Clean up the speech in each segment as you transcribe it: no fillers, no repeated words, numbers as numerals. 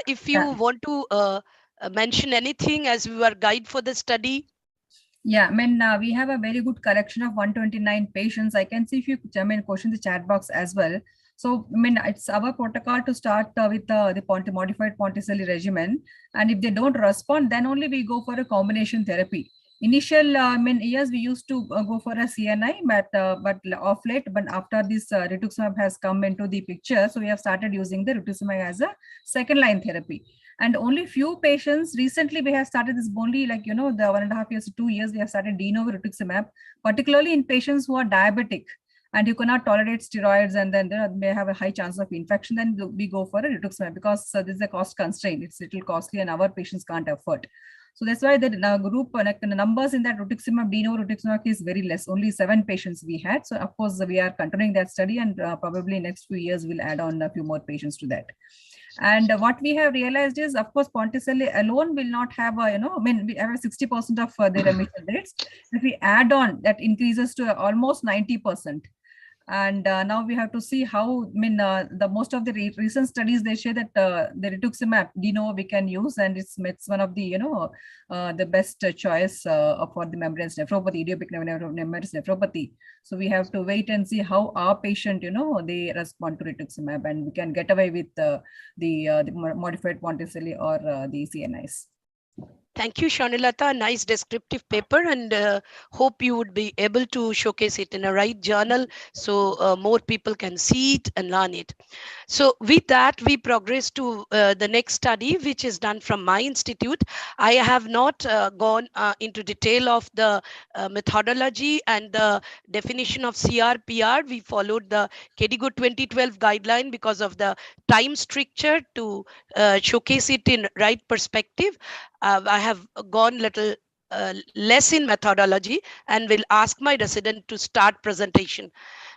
if you want to mention anything as we were guide for the study. Yeah, I mean, we have a very good collection of 129 patients. I can see if you question the chat box as well. So, I mean, it's our protocol to start with the modified Ponticelli regimen. And if they don't respond, then only we go for a combination therapy. Initial, I mean, years we used to go for a CNI, but of late, but after this rituximab has come into the picture, so we have started using the rituximab as a second line therapy. And only few patients recently we have started this only like, the 1.5 years to 2 years, we have started de novo rituximab, particularly in patients who are diabetic and you cannot tolerate steroids and then they may have a high chance of infection. Then we go for a rituximab because this is a cost constraint. It's a little costly and our patients can't afford. So that's why the group the numbers in that rituximab, de novo rituximab is very less. Only 7 patients we had. So of course we are continuing that study and probably next few years we'll add on a few more patients to that. And what we have realized is, of course, Ponticelli alone will not have a, I mean, we have 60% of the remission rates. If we add on, that increases to almost 90%. And now we have to see how, I mean, the most of the recent studies, they say that the rituximab, de novo we can use, and it's one of the, the best choice for the membranous nephropathy, idiopathic membranous nephropathy. So we have to wait and see how our patient, they respond to rituximab, and we can get away with the modified Ponticelli or the CNIs. Thank you, Shanilata. Nice descriptive paper, and hope you would be able to showcase it in a right journal so more people can see it and learn it. So with that, we progress to the next study, which is done from my institute. I have not gone into detail of the methodology and the definition of CR/PR. We followed the KDIGO 2012 guideline because of the time structure to showcase it in right perspective. I have gone little less in methodology and will ask my resident to start presentation.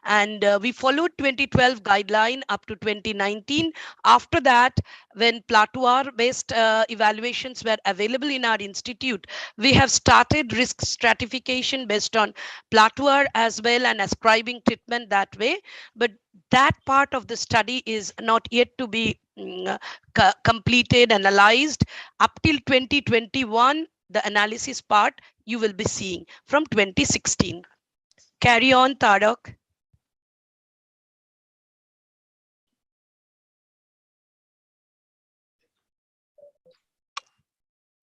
And we followed 2012 guideline up to 2019. After that, when Platoir-based evaluations were available in our institute, we have started risk stratification based on Platoir as well and ascribing treatment that way. But that part of the study is not yet to be completed, analyzed. Up till 2021, the analysis part you will be seeing from 2016. Carry on, Tarak.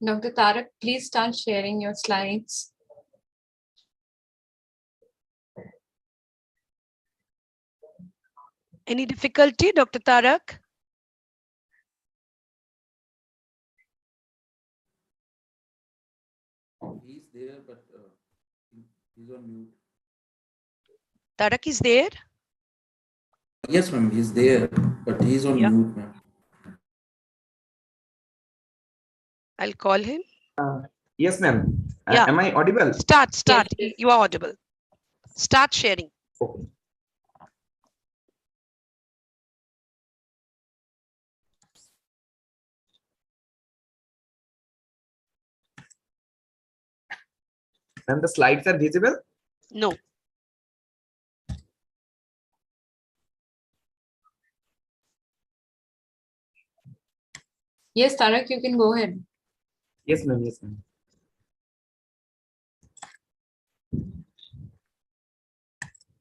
Dr. Tarak, please start sharing your slides. Any difficulty, Dr. Tarak? He's there, but he's on mute. Tarak is there? Yes, ma'am, he's there, but he's on mute, ma'am. I'll call him. Yes, ma'am. Yeah. Am I audible? Start. Yes. You are audible. Start sharing. Okay. And the slides are visible? No. Yes, Tarak, you can go ahead. Yes, ma'am. Yes, ma'am.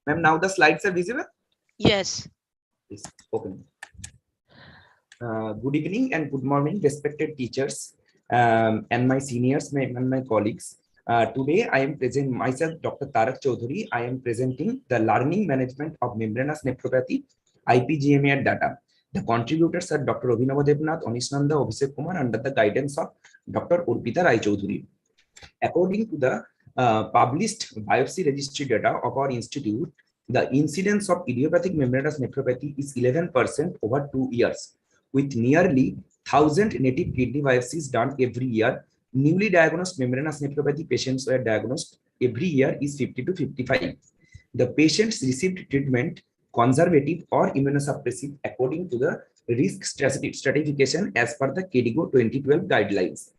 Ma'am, now the slides are visible? Yes. Yes. Okay. Good evening and good morning, respected teachers and my seniors and my colleagues. Today, I am presenting myself, Dr. Tarak Chaudhary. I am presenting the learning management of membranous nephropathy, IPGMA data. The contributors are Dr. Abhinava Devnath, Anishnanda, Abhishek Kumar under the guidance of Dr. Urpita Rai Chaudhary. According to the published biopsy registry data of our institute, the incidence of idiopathic membranous nephropathy is 11% over 2 years, with nearly 1,000 native kidney biopsies done every year. Newly diagnosed membranous nephropathy patients were diagnosed every year is 50 to 55. The patients received treatment conservative or immunosuppressive according to the risk stratification as per the KDIGO 2012 guidelines.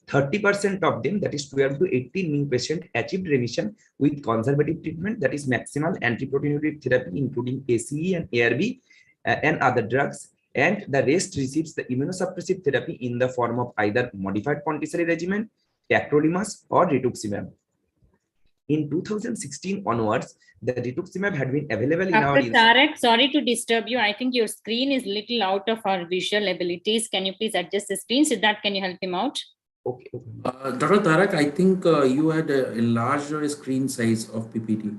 30% of them, that is 12 to 18 new patients, achieved remission with conservative treatment, that is maximal anti-proteinuria therapy, including ACE and ARB and other drugs. and the rest receives the immunosuppressive therapy in the form of either modified Ponticelli regimen, tacrolimus, or rituximab. In 2016 onwards, the rituximab had been available in our Dr. Tarak, sorry to disturb you. I think your screen is little out of our visual abilities. Can you please adjust the screen? Siddharth, can you help him out? Okay. Dr. Tarak, I think you had enlarged your screen size of PPT,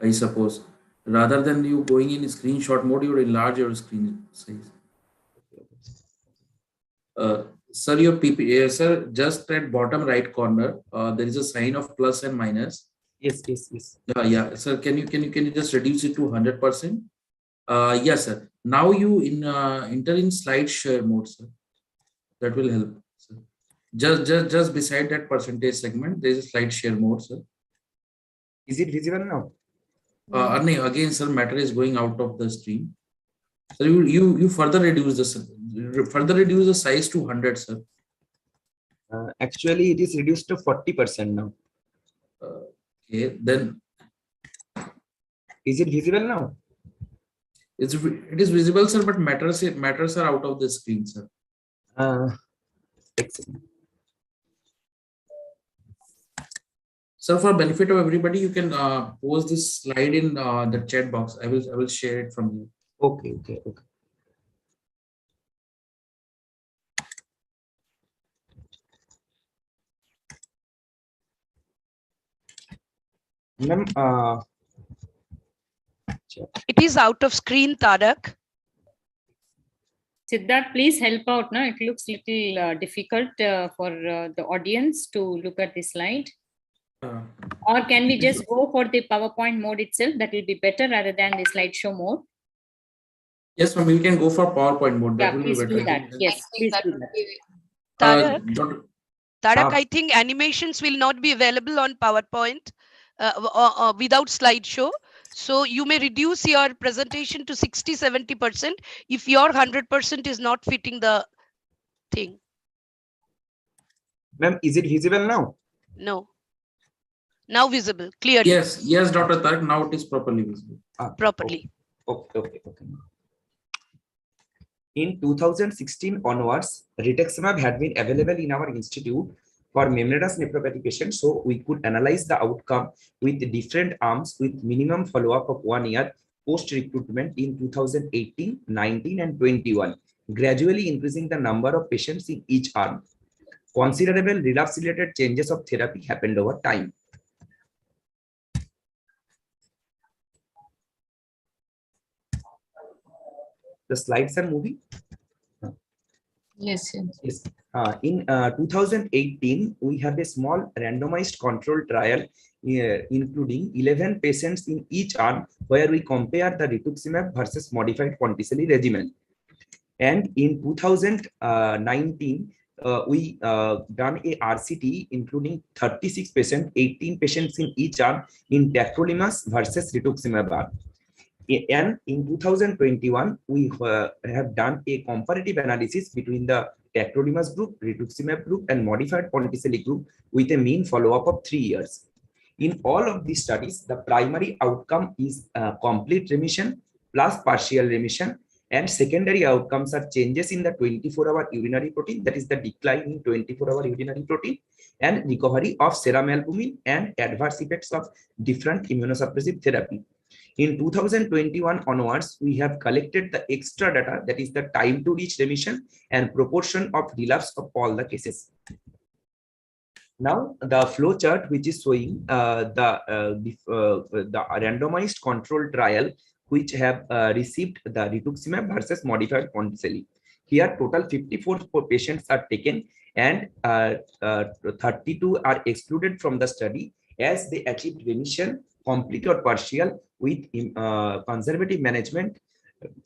I suppose. Rather than you going in screenshot mode, you enlarge your screen size. Sir, your PPT, sir, just at bottom right corner, there is a sign of plus and minus. Yes. Yeah, sir. Can you just reduce it to 100%? Yes, sir. Now you enter in slide share mode, sir. That will help, sir. Just beside that percentage segment, there is a slide share mode, sir. Is it visible now? No, again, sir, matter is going out of the stream. So you further reduce the size to 100, sir. Actually, it is reduced to 40% now. Okay, then is it visible now? It is visible, sir, but matters are out of the screen, sir. Excellent. So for benefit of everybody, you can post this slide in the chat box. I will share it from you. Okay. Ma'am, it is out of screen, Tarak. Siddharth, please help out. Now it looks little difficult for the audience to look at the slide. Or can we just go for the PowerPoint mode itself? That will be better rather than the slideshow mode. Yes, ma'am. We can go for PowerPoint mode. That Yeah, will be better. do that. Yes, please do that. that. Tarak, I think animations will not be available on PowerPoint without slideshow. So you may reduce your presentation to 60-70% if your 100% is not fitting the thing. Ma'am, is it visible now? No. Now visible, clearly. Yes, Dr. Tarak, now it is properly visible. Properly. Okay. In 2016 onwards, rituximab had been available in our institute for membranous nephropathy patients, so we could analyze the outcome with different arms with minimum follow-up of 1 year post-recruitment in 2018, 19, and 21, gradually increasing the number of patients in each arm. Considerable relapse-related changes of therapy happened over time. The slides are moving. Yes. In 2018, we have a small randomized control trial, including 11 patients in each arm, where we compare the rituximab versus modified Ponticelli regimen. And in 2019, we done a RCT, including 36 patients, 18 patients in each arm in tacrolimus versus rituximab arm. And in 2021, we have done a comparative analysis between the tacrolimus group, rituximab group, and modified Ponticelli group with a mean follow-up of 3 years. In all of these studies, the primary outcome is complete remission plus partial remission, and secondary outcomes are changes in the 24-hour urinary protein, that is the decline in 24-hour urinary protein, and recovery of serum albumin and adverse effects of different immunosuppressive therapy. In 2021 onwards, we have collected the extra data, that is the time to reach remission and proportion of relapse of all the cases. Now, the flow chart, which is showing the randomized control trial, which have received the rituximab versus modified Ponticelli. Here, total 54 patients are taken, and 32 are excluded from the study as they achieved remission, complete or partial, with conservative management.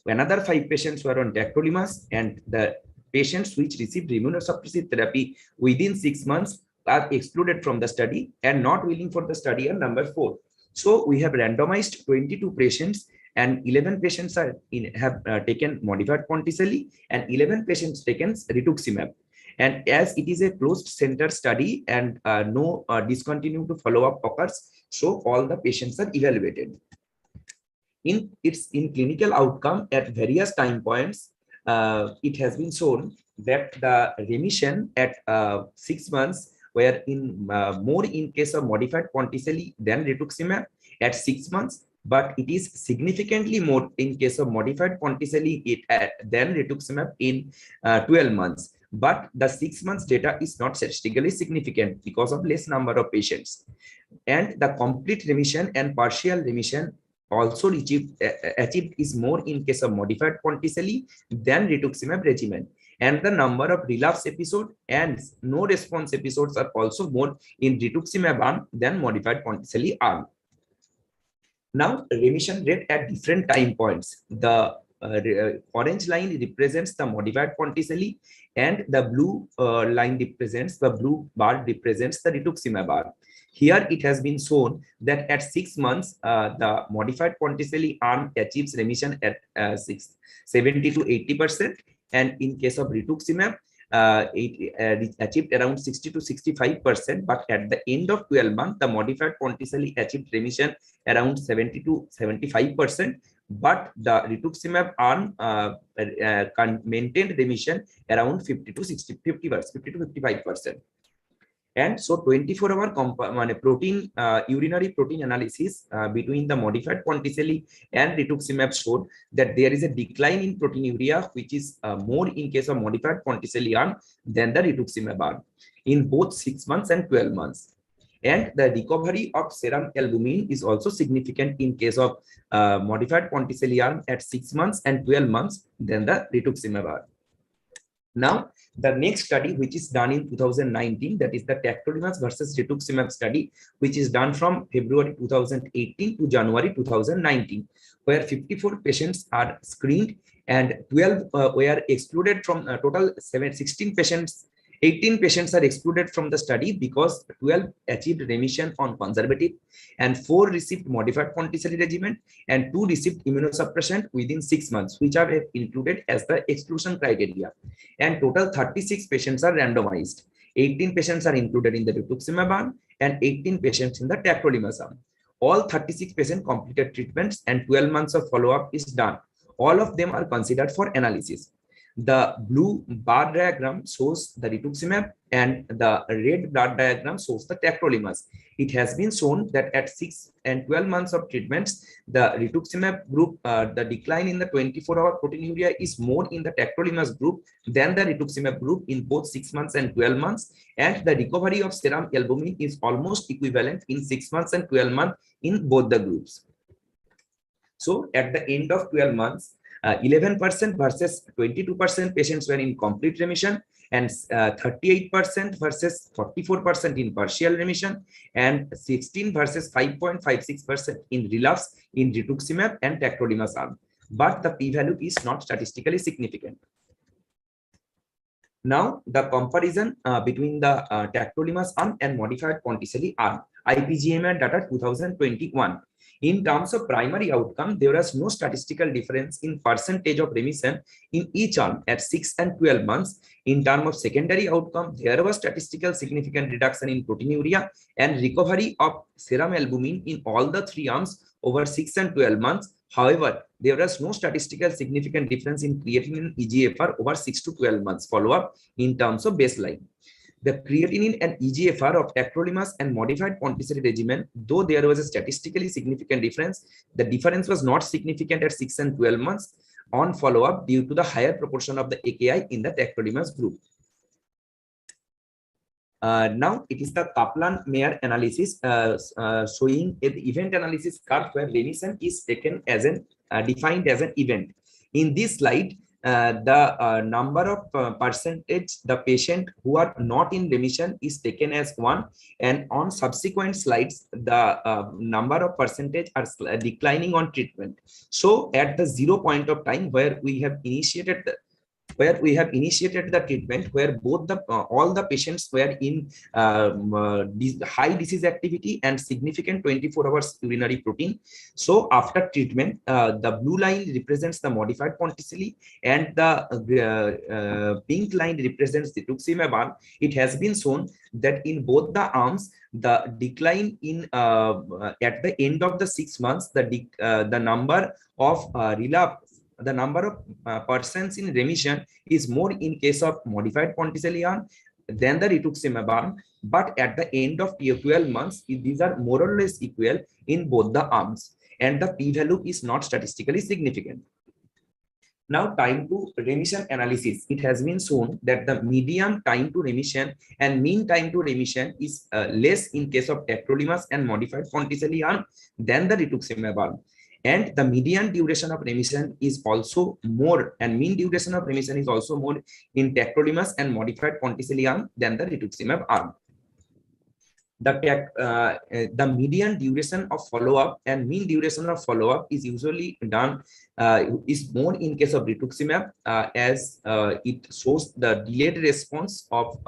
Another 5 patients were on tacrolimus, and the patients which received immunosuppressive therapy within 6 months are excluded from the study, and not willing for the study are number 4. So we have randomized 22 patients, and 11 patients have taken modified Ponticelli, and 11 patients taken rituximab. And as it is a closed center study and no discontinued follow-up occurs, so all the patients are evaluated. In clinical outcome at various time points, it has been shown that the remission at 6 months were more in case of modified Ponticelli than rituximab at 6 months, but it is significantly more in case of modified Ponticelli than rituximab in 12 months. But the 6 months data is not statistically significant because of less number of patients. And the complete remission and partial remission also achieved is more in case of modified Ponticelli than rituximab regimen. And the number of relapse episode and no response episodes are also more in rituximab arm than modified Ponticelli arm. Now, remission rate at different time points. The orange line represents the modified Ponticelli, and the blue line represents the blue bar represents the rituximab arm. Here it has been shown that at 6 months, the modified Ponticelli arm achieves remission at 70 to 80%, and in case of rituximab, it achieved around 60 to 65%, but at the end of 12 months, the modified Ponticelli achieved remission around 70 to 75%, but the rituximab arm maintained remission around 50 to 55%. And so 24-hour protein urinary protein analysis between the modified Ponticelli and rituximab showed that there is a decline in proteinuria, which is more in case of modified Ponticelli arm than the rituximab arm in both 6 months and 12 months. And the recovery of serum albumin is also significant in case of modified Ponticelli arm at 6 months and 12 months than the rituximab arm. Now, the next study, which is done in 2019, that is the Tactileness versus rituximab study, which is done from February 2018 to January 2019, where 54 patients are screened and 12 were excluded from total 16 patients. 18 patients are excluded from the study because 12 achieved remission on conservative, and 4 received modified Ponticelli regimen, and 2 received immunosuppression within 6 months, which are included as the exclusion criteria. And total 36 patients are randomized. 18 patients are included in the rituximab arm and 18 patients in the tacrolimus arm. All 36 patients completed treatments and 12 months of follow-up is done. All of them are considered for analysis. The blue bar diagram shows the rituximab and the red bar diagram shows the tacrolimus. It has been shown that at 6 and 12 months of treatments, the rituximab group, the decline in the 24-hour proteinuria is more in the tacrolimus group than the rituximab group in both 6 months and 12 months. And the recovery of serum albumin is almost equivalent in 6 months and 12 months in both the groups. So at the end of 12 months, 11% versus 22% patients were in complete remission, and 38% versus 44% in partial remission, and 16 versus 5.56% in relapse in rituximab and tacrolimus arm. But the p-value is not statistically significant. Now, the comparison between the tacrolimus arm and modified Ponticelli arm, IPGMR data 2021. In terms of primary outcome, there was no statistical difference in percentage of remission in each arm at 6 and 12 months. In terms of secondary outcome, there was statistical significant reduction in proteinuria and recovery of serum albumin in all the 3 arms over 6 and 12 months. However, there was no statistical significant difference in creatinine and eGFR over 6 to 12 months follow-up in terms of baseline. The creatinine and eGFR of tacrolimus and modified Ponticelli regimen, though there was a statistically significant difference, the difference was not significant at 6 and 12 months on follow-up due to the higher proportion of the AKI in the tacrolimus group. Now it is the Kaplan-Meier analysis showing the event analysis curve where remission is taken as an defined as an event. In this slide, the number of percentage the patient who are not in remission is taken as 1, and on subsequent slides the number of percentage are declining on treatment. So at the 0 point of time where we have initiated the treatment, where both the all the patients were in high disease activity and significant 24 hours urinary protein. So after treatment, the blue line represents the modified Ponticelli and the pink line represents the rituximab arm. It has been shown that in both the arms, the decline in at the end of the 6 months, the number of relapse the number of persons in remission is more in case of modified Ponticelli arm than the rituximab arm, but at the end of 12 months, these are more or less equal in both the arms, and the p-value is not statistically significant. Now, time to remission analysis. It has been shown that the median time to remission and mean time to remission is less in case of tacrolimus and modified Ponticelli arm than the rituximab arm. And the median duration of remission is also more, and mean duration of remission is also more in tacrolimus and modified Ponticelli arm than the rituximab arm. The median duration of follow-up and mean duration of follow-up is usually done is more in case of rituximab as it shows the delayed response of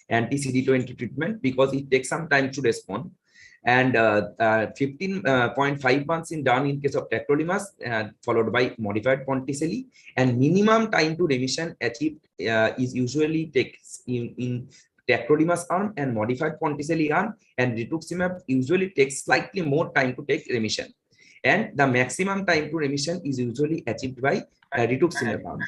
anti-CD20 treatment because it takes some time to respond, and 15.5 months in done in case of tacrolimus followed by modified Ponticelli, and minimum time to remission achieved is usually takes in tacrolimus arm and modified Ponticelli arm, and rituximab usually takes slightly more time to take remission, and the maximum time to remission is usually achieved by rituximab arm.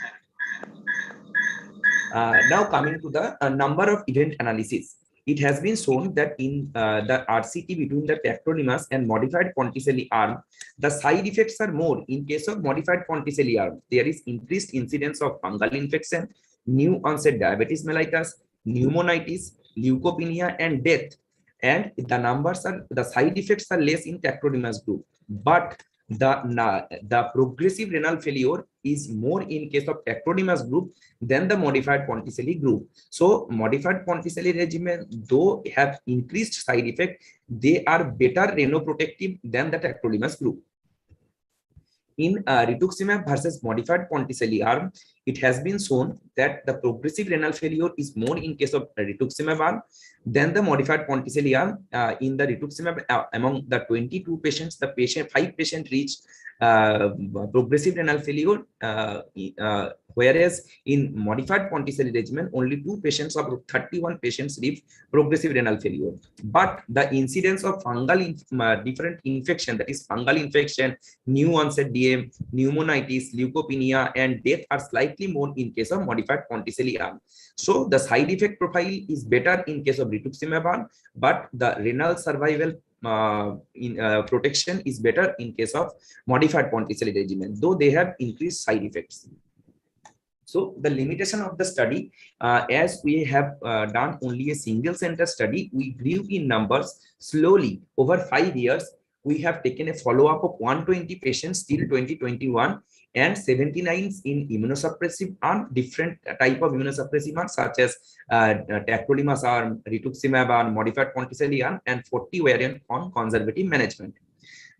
Now coming to the number of event analysis. It has been shown that in the RCT between the tacrolimus and modified Ponticelli arm, the side effects are more in case of modified Ponticelli arm. There is increased incidence of fungal infection, new onset diabetes mellitus, pneumonitis, leukopenia, and death. And the side effects are less in tacrolimus group, but the progressive renal failure is more in case of tacrolimus group than the modified Ponticelli group. So modified Ponticelli regimen, though have increased side effect, they are better renoprotective than the tacrolimus group. In rituximab versus modified Ponticelli arm, it has been shown that the progressive renal failure is more in case of rituximab arm than the modified Ponticelli arm. In the rituximab, among the 22 patients, 5 patients reached progressive renal failure, whereas in modified Ponticelli regimen, only 2 patients of 31 patients reached progressive renal failure. But the incidence of fungal different infection, that is fungal infection, new onset DM, pneumonitis, leukopenia, and death are slightly more in case of modified Ponticelli arm. So the side effect profile is better in case of rituximab arm, but the renal survival protection is better in case of modified Ponticelli regimen, though they have increased side effects. So the limitation of the study, as we have done only a single center study, we grew in numbers slowly over 5 years. We have taken a follow-up of 120 patients till 2021 and 79 in immunosuppressive arm, different type of immunosuppressive arm such as tacrolimus arm, rituximab arm, modified Ponticelli arm, and 40 were on conservative management.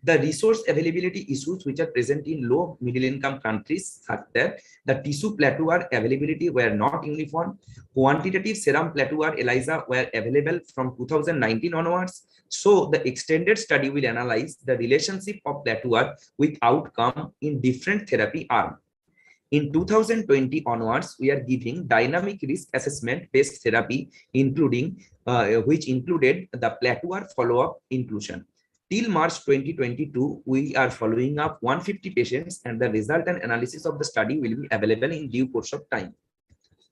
The resource availability issues which are present in low middle income countries such that the tissue plateau availability were not uniform. Quantitative serum plateau ELISA were available from 2019 onwards. So the extended study will analyze the relationship of plateau with outcome in different therapy arm. In 2020 onwards, we are giving dynamic risk assessment based therapy, including which included the plateau follow-up inclusion. Till March 2022, we are following up 150 patients, and the result and analysis of the study will be available in due course of time.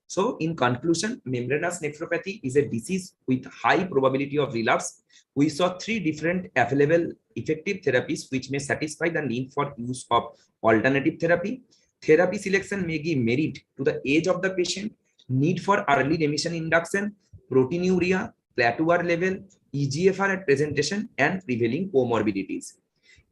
So in conclusion, membranous nephropathy is a disease with high probability of relapse. We saw 3 different available effective therapies which may satisfy the need for use of alternative therapy. Therapy selection may give merit to the age of the patient, need for early remission induction, proteinuria, plateau level, EGFR at presentation, and prevailing comorbidities.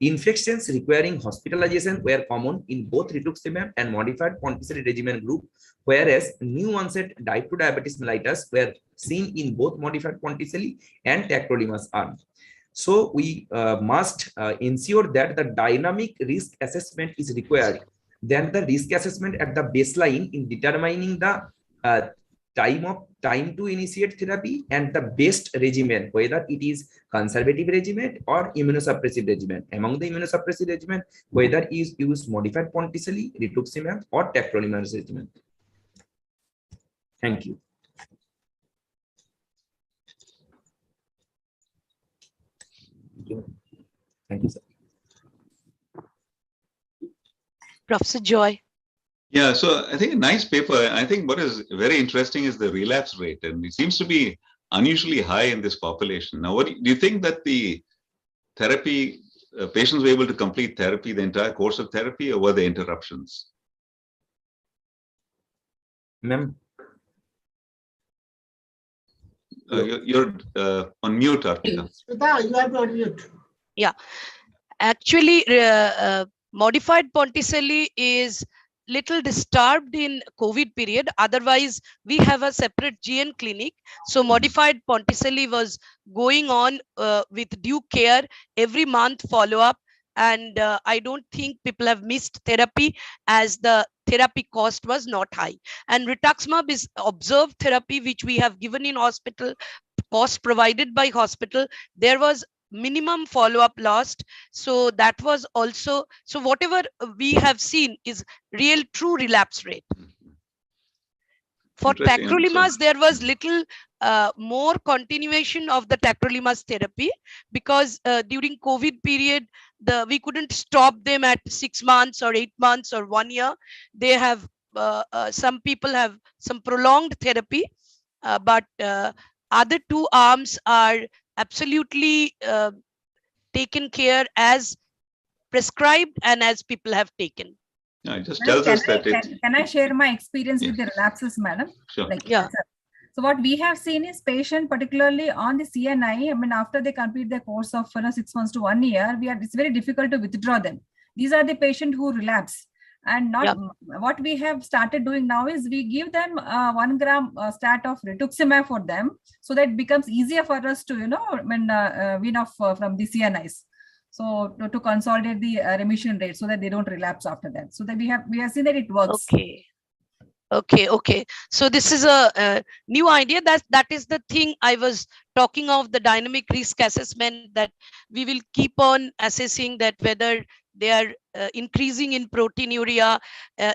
Infections requiring hospitalization were common in both rituximab and modified Ponticelli regimen group, whereas new onset type 2 diabetes mellitus were seen in both modified Ponticelli and tacrolimus arm. So we must ensure that the dynamic risk assessment is required. Then the risk assessment at the baseline in determining the time to initiate therapy and the best regimen, whether it is conservative regimen or immunosuppressive regimen. Among the immunosuppressive regimen, whether is used modified Ponticelli, rituximab, or tacrolimus regimen. Thank you. Thank you, sir. Professor Joy. Yeah, so I think a nice paper. I think what is very interesting is the relapse rate, and it seems to be unusually high in this population. Now, what do you think that the therapy patients were able to complete therapy, the entire course of therapy, or were there interruptions? Ma'am, you're on mute, Arpita. Shweta, you have to unmute. Yeah, actually, modified Ponticelli is little disturbed in COVID period. Otherwise, we have a separate GN clinic. So modified Ponticelli was going on with due care, every month follow-up. And I don't think people have missed therapy, as the therapy cost was not high. And rituximab is observed therapy, which we have given in hospital, cost provided by hospital. There was minimum follow-up lost, so that was also, so whatever we have seen is real true relapse rate. For tacrolimus, there was little more continuation of the tacrolimus therapy, because during COVID period, we couldn't stop them at 6 months or 8 months or 1 year. They have some people have some prolonged therapy, but other two arms are absolutely taken care as prescribed and as people have taken. Yeah, it just tells us that can I share my experience with the relapses, madam? Sure. Yeah. So what we have seen is patient, particularly on the CNI, I mean, after they complete their course of 6 months to 1 year, it's very difficult to withdraw them. These are the patients who relapse. And not what we have started doing now is we give them 1 gram stat of rituximab for them, so that it becomes easier for us to, wean off from the CNIs. So to consolidate the remission rate, so that they don't relapse after that. So that we have seen that it works. Okay. So this is a new idea. That is the thing I was talking of, the dynamic risk assessment, that we will keep on assessing that whether they are increasing in proteinuria,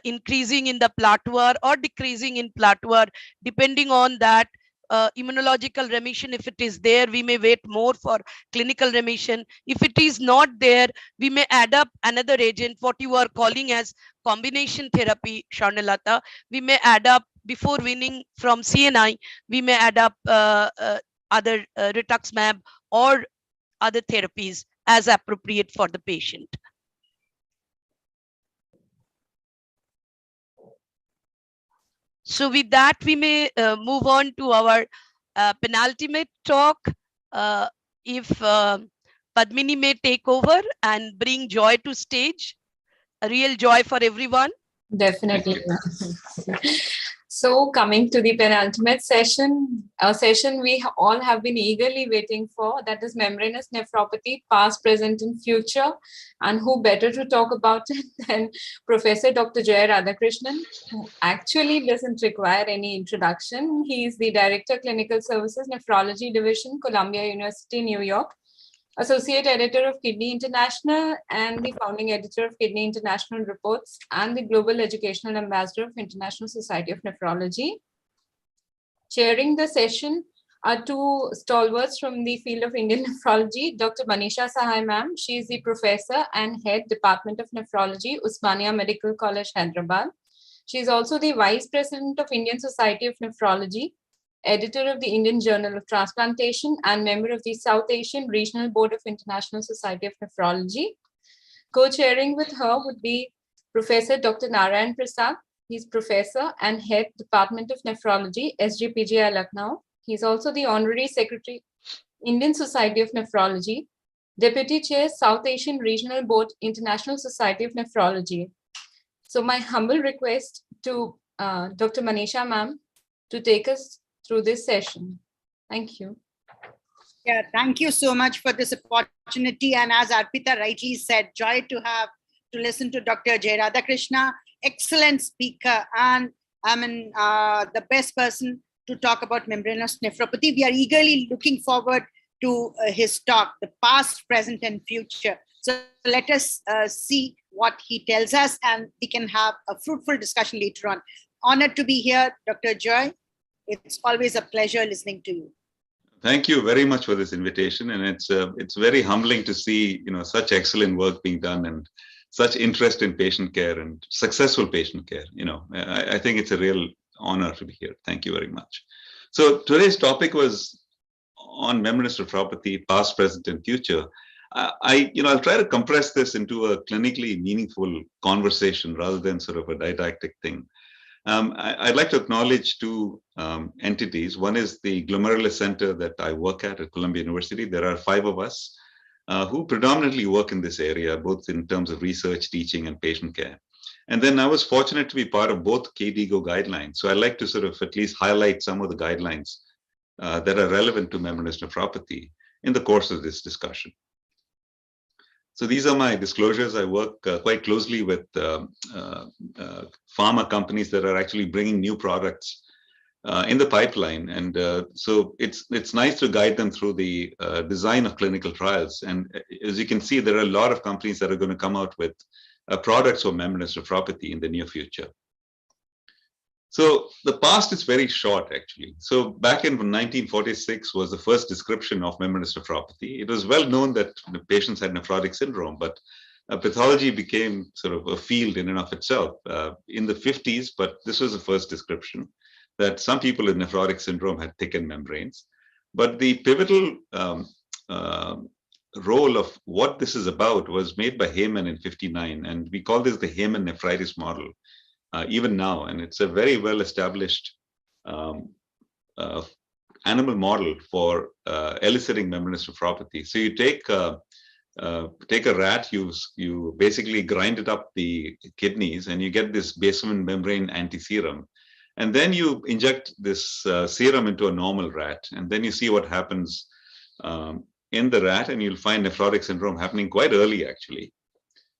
increasing in the plateau or decreasing in plateau, depending on that. Immunological remission, if it is there, we may wait more for clinical remission. If it is not there, we may add up another agent, what you are calling as combination therapy, Sharnalata. We may add up, before weaning from CNI, we may add up other rituximab or other therapies as appropriate for the patient. So with that, we may move on to our penultimate talk. If Padmini may take over and bring joy to stage, a real joy for everyone. Definitely. So coming to the penultimate session, a session we all have been eagerly waiting for, that is membranous nephropathy, past, present, and future. And who better to talk about it than Professor Dr. Jay Radhakrishnan, who actually doesn't require any introduction. He is the Director, Clinical Services, Nephrology Division, Columbia University, New York, Associate Editor of Kidney International, and the founding editor of Kidney International Reports, and the Global Educational Ambassador of International Society of Nephrology. Chairing the session are two stalwarts from the field of Indian nephrology, Dr. Manisha Sahai ma'am. She is the professor and head Department of Nephrology, Usmania Medical College, Hyderabad. She is also the Vice President of Indian Society of Nephrology, editor of the Indian Journal of Transplantation, and member of the South Asian Regional Board of International Society of Nephrology. Co-chairing with her would be Professor Dr. Narayan Prasad. He's professor and head Department of Nephrology, SGPGI Lucknow. He's also the Honorary Secretary, Indian Society of Nephrology, Deputy Chair, South Asian Regional Board, International Society of Nephrology. So my humble request to Dr. Manisha ma'am to take us through this session. Thank you. Yeah, thank you so much for this opportunity. And as Arpita rightly said, joy to listen to Dr. Jay Radhakrishna, excellent speaker, and the best person to talk about membranous nephropathy. We are eagerly looking forward to his talk, the past, present, and future. So let us see what he tells us, and we can have a fruitful discussion later on. Honored to be here, Dr. Joy. It's always a pleasure listening to you. Thank you very much for this invitation, and it's very humbling to see such excellent work being done, and such interest in patient care and successful patient care. You know, I think it's a real honor to be here. Thank you very much. So today's topic was on membranous nephropathy, past, present, and future. I'll try to compress this into a clinically meaningful conversation rather than sort of a didactic thing. I'd like to acknowledge two entities. One is the Glomerulus Center that I work at Columbia University. There are 5 of us who predominantly work in this area, both in terms of research, teaching, and patient care. And then I was fortunate to be part of both KDIGO guidelines. So I'd like to sort of at least highlight some of the guidelines that are relevant to membranous nephropathy in the course of this discussion. So these are my disclosures. I work quite closely with pharma companies that are actually bringing new products in the pipeline. And so it's nice to guide them through the design of clinical trials. And as you can see, there are a lot of companies that are going to come out with products for membranous nephropathy in the near future. So the past is very short, actually. So back in 1946 was the first description of membranous nephropathy. It was well known that the patients had nephrotic syndrome, but pathology became sort of a field in and of itself in the 50s, but this was the first description that some people with nephrotic syndrome had thickened membranes. But the pivotal role of what this is about was made by Heyman in 59, and we call this the Heyman nephritis model. Even now, and it's a very well-established animal model for eliciting membranous nephropathy. So you take a rat, you basically grind it up the kidneys, and you get this basement membrane antiserum, and then you inject this serum into a normal rat, and then you see what happens in the rat, and you'll find nephrotic syndrome happening quite early, actually.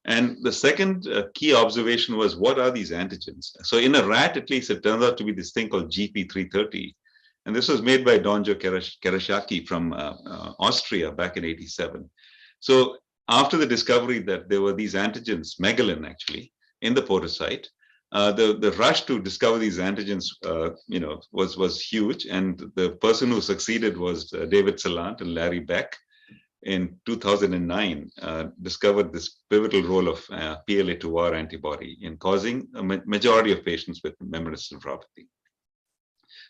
And the second key observation was, what are these antigens? So in a rat, at least, it turns out to be this thing called GP330. And this was made by Donjo Karashaki from Austria back in 87. So after the discovery that there were these antigens, megalin actually, in the podocyte, the rush to discover these antigens, was huge. And the person who succeeded was David Salant and Larry Beck. In 2009, discovered this pivotal role of PLA2R antibody in causing a majority of patients with membranous nephropathy.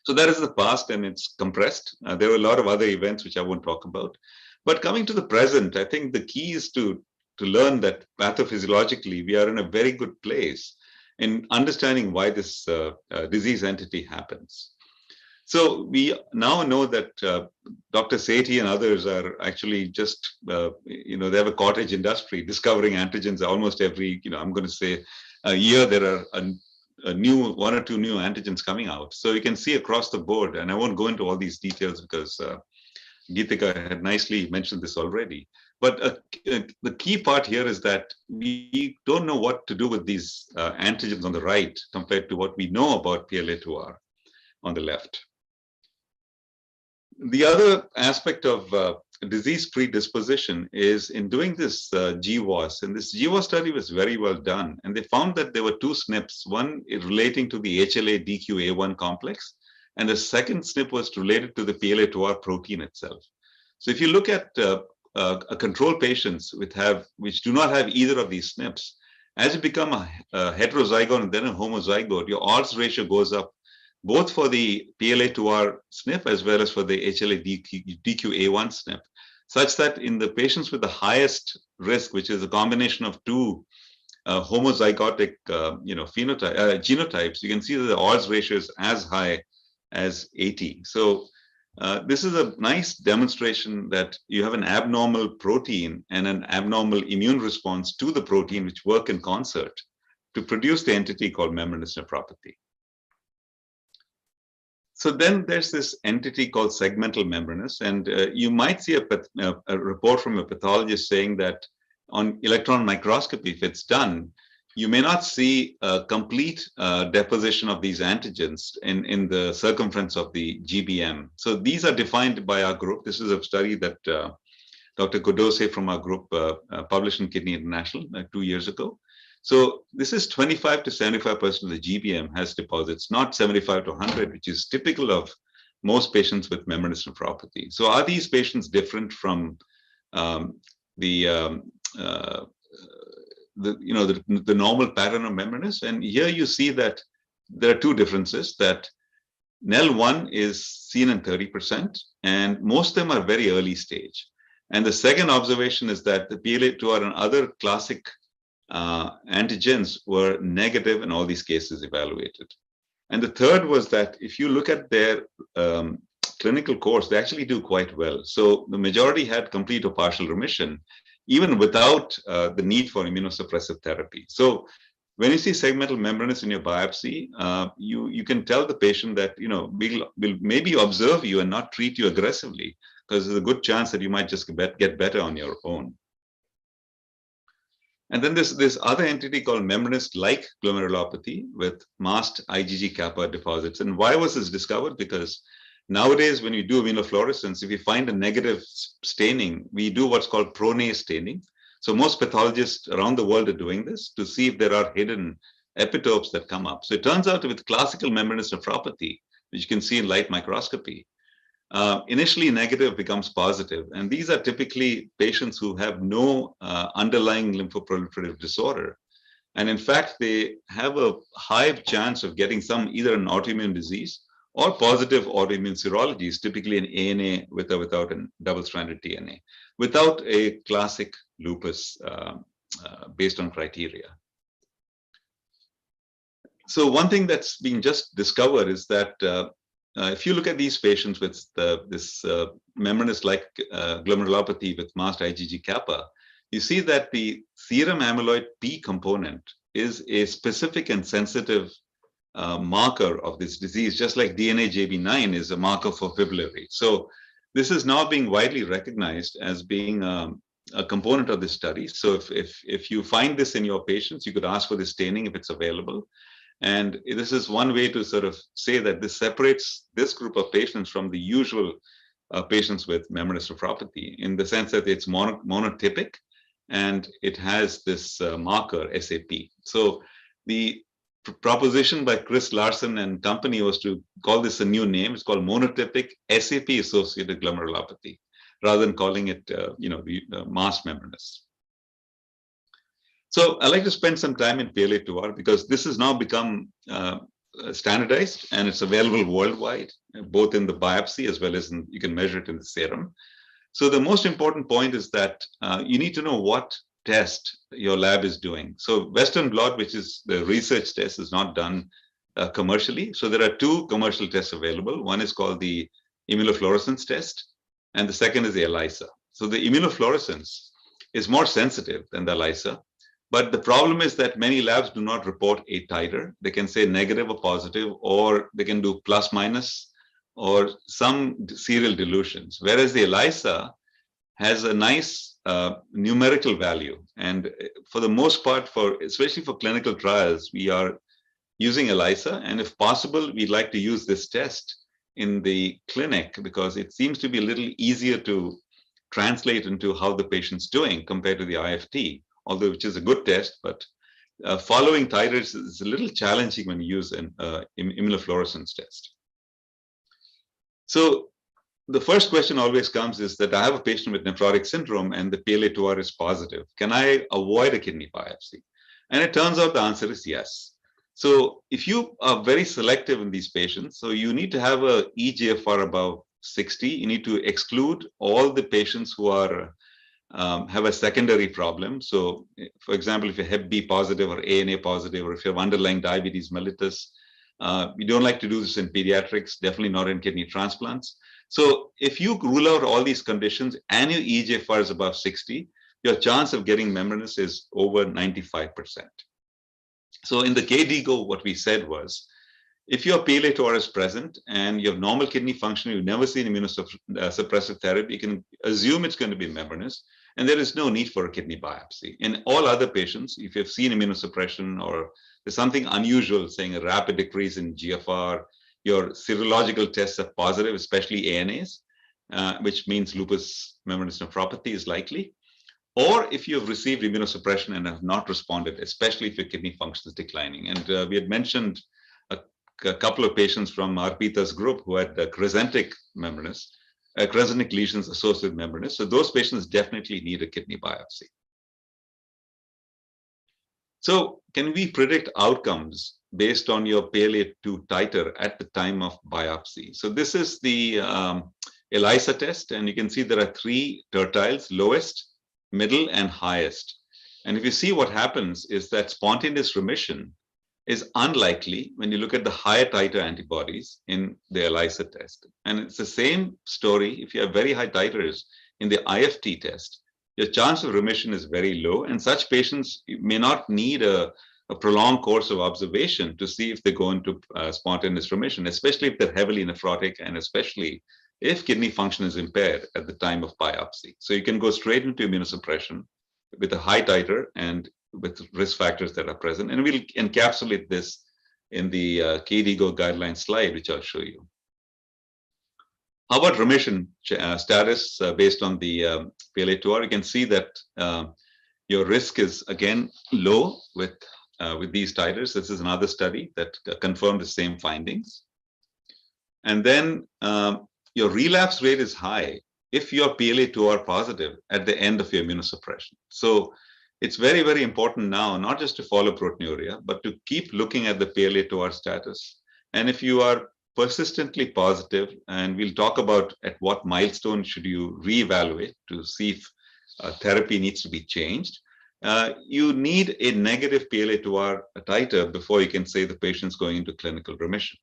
So that is the past, and it's compressed. There were a lot of other events which I won't talk about. But coming to the present, I think the key is to learn that pathophysiologically, we are in a very good place in understanding why this disease entity happens. So we now know that Dr. Sethi and others are actually just, they have a cottage industry discovering antigens almost every, I'm going to say a year there are a new 1 or 2 new antigens coming out. So you can see across the board, and I won't go into all these details because Geetika had nicely mentioned this already. But the key part here is that we don't know what to do with these antigens on the right compared to what we know about PLA2R on the left. The other aspect of disease predisposition is in doing this GWAS, and this GWAS study was very well done. And they found that there were 2 SNPs, one relating to the HLA-DQ-A1 complex, and the second SNP was related to the PLA2R protein itself. So if you look at a control patients which do not have either of these SNPs, as you become a heterozygote and then a homozygote, your odds ratio goes up, both for the PLA2R SNP as well as for the HLA-DQ-A1 SNP, such that in the patients with the highest risk, which is a combination of 2 homozygotic genotypes, you can see that the odds ratio is as high as 80. So this is a nice demonstration that you have an abnormal protein and an abnormal immune response to the protein which work in concert to produce the entity called membranous nephropathy. So then there's this entity called segmental membranous, and you might see a report from a pathologist saying that on electron microscopy, if it's done, you may not see a complete deposition of these antigens in the circumference of the GBM. So these are defined by our group. This is a study that Dr. Kodose from our group published in Kidney International 2 years ago. So this is 25 to 75% of the GBM has deposits, not 75 to 100, which is typical of most patients with membranous nephropathy. So are these patients different from the the normal pattern of membranous. And here you see that there are two differences, that NEL1 is seen in 30%, and most of them are very early stage. And the second observation is that the PLA2R and other classic antigens were negative in all these cases evaluated. And the third was that if you look at their clinical course, they actually do quite well. So the majority had complete or partial remission, even without the need for immunosuppressive therapy. So when you see segmental membranous in your biopsy, you can tell the patient that, we'll maybe observe you and not treat you aggressively, because there's a good chance that you might just get better on your own. And then this other entity called membranous-like glomerulopathy with masked IgG kappa deposits. And why was this discovered? Because nowadays, when you do immunofluorescence, if you find a negative staining, we do what's called pronase staining. So most pathologists around the world are doing this to see if there are hidden epitopes that come up. So it turns out with classical membranous nephropathy, which you can see in light microscopy, initially negative becomes positive. And these are typically patients who have no underlying lymphoproliferative disorder. And in fact, they have a high chance of getting either an autoimmune disease or positive autoimmune serologies, typically an ANA with or without a double-stranded DNA, without a classic lupus based on criteria. So one thing that's been just discovered is that if you look at these patients with this membranous-like glomerulopathy with masked IgG kappa, you see that the serum amyloid P component is a specific and sensitive marker of this disease, just like DNA JB9 is a marker for fibrillary. So this is now being widely recognized as being a component of this study. So if you find this in your patients, you could ask for the staining if it's available. And this is one way to sort of say that this separates this group of patients from the usual patients with membranous nephropathy, in the sense that it's monotypic and it has this marker SAP. So the proposition by Chris Larson and company was to call this a new name. It's called monotypic SAP-associated glomerulopathy, rather than calling it, masked membranous. So I like to spend some time in PLA2R because this has now become standardized and it's available worldwide, both in the biopsy as well as you can measure it in the serum. So the most important point is that you need to know what test your lab is doing. So Western blot, which is the research test, is not done commercially. So there are two commercial tests available. One is called the immunofluorescence test, and the second is the ELISA. So the immunofluorescence is more sensitive than the ELISA. But the problem is that many labs do not report a titer. They can say negative or positive, or they can do plus minus, or some serial dilutions. Whereas the ELISA has a nice numerical value. And for the most part, especially for clinical trials, we are using ELISA. And if possible, we'd like to use this test in the clinic because it seems to be a little easier to translate into how the patient's doing compared to the IFT. Although which is a good test, but following titers is a little challenging when you use an immunofluorescence test. So the first question always comes is that I have a patient with nephrotic syndrome and the PLA2R is positive. Can I avoid a kidney biopsy? And it turns out the answer is yes. So if you are very selective in these patients, so you need to have a eGFR above 60. You need to exclude all the patients who are have a secondary problem. So for example, if you're Hep B positive or ANA positive, or if you have underlying diabetes mellitus, we don't like to do this in pediatrics, definitely not in kidney transplants. So if you rule out all these conditions and your eGFR is above 60, your chance of getting membranous is over 95%. So in the KDIGO, what we said was, if your PLA2R is present and you have normal kidney function, you've never seen immunosuppressive therapy, you can assume it's going to be membranous, and there is no need for a kidney biopsy. In all other patients, if you've seen immunosuppression or there's something unusual, saying a rapid decrease in GFR, your serological tests are positive, especially ANAs, which means lupus membranous nephropathy is likely. Or if you have received immunosuppression and have not responded, especially if your kidney function is declining. And we had mentioned a couple of patients from Arpita's group who had crescentic membranous, crescentic lesions associated with membranous. So those patients definitely need a kidney biopsy. So can we predict outcomes based on your PLA2 titer at the time of biopsy? So this is the Elisa test, and you can see there are 3 tertiles: lowest, middle, and highest. And if you see, what happens is that spontaneous remission is unlikely when you look at the higher titer antibodies in the Elisa test. And it's the same story if you have very high titers in the IFT test. Your chance of remission is very low, and such patients may not need a prolonged course of observation to see if they go into spontaneous remission, especially if they're heavily nephrotic and especially if kidney function is impaired at the time of biopsy. So you can go straight into immunosuppression with a high titer and with risk factors that are present. And we'll encapsulate this in the KDIGO guideline slide, which I'll show you. How about remission status based on the PLA2R? You can see that your risk is again low with these titers. This is another study that confirmed the same findings. And then your relapse rate is high if you're PLA2R positive at the end of your immunosuppression. So it's very, very important now, not just to follow proteinuria, but to keep looking at the PLA2R status. And if you are persistently positive, and we'll talk about at what milestone should you reevaluate to see if therapy needs to be changed, you need a negative PLA2R titer before you can say the patient's going into clinical remission.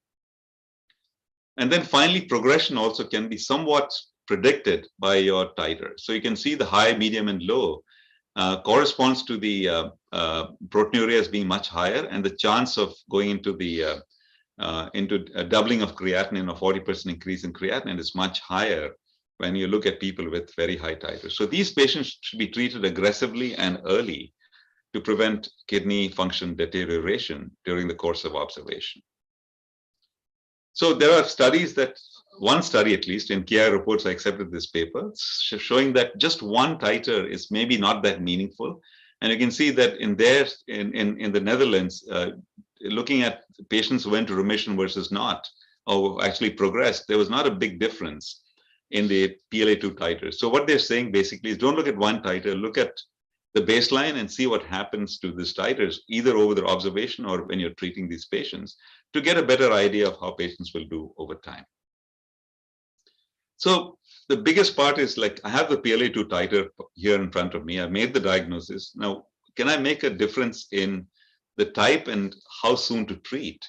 And then finally, progression also can be somewhat predicted by your titer. So you can see the high, medium, and low corresponds to the proteinuria as being much higher, and the chance of going into the into a doubling of creatinine or 40% increase in creatinine is much higher when you look at people with very high titers. So these patients should be treated aggressively and early to prevent kidney function deterioration during the course of observation. So there are studies that, one study at least in KI reports, I accepted this paper, showing that just one titer is maybe not that meaningful. And you can see that in the Netherlands, looking at patients who went to remission versus not, or actually progressed, there was not a big difference in the PLA2 titers. So what they're saying basically is don't look at one titer, look at the baseline and see what happens to these titers, either over the observation or when you're treating these patients, to get a better idea of how patients will do over time. So the biggest part is, like, I have the PLA2 titer here in front of me. I made the diagnosis. Now, can I make a difference in the type and how soon to treat?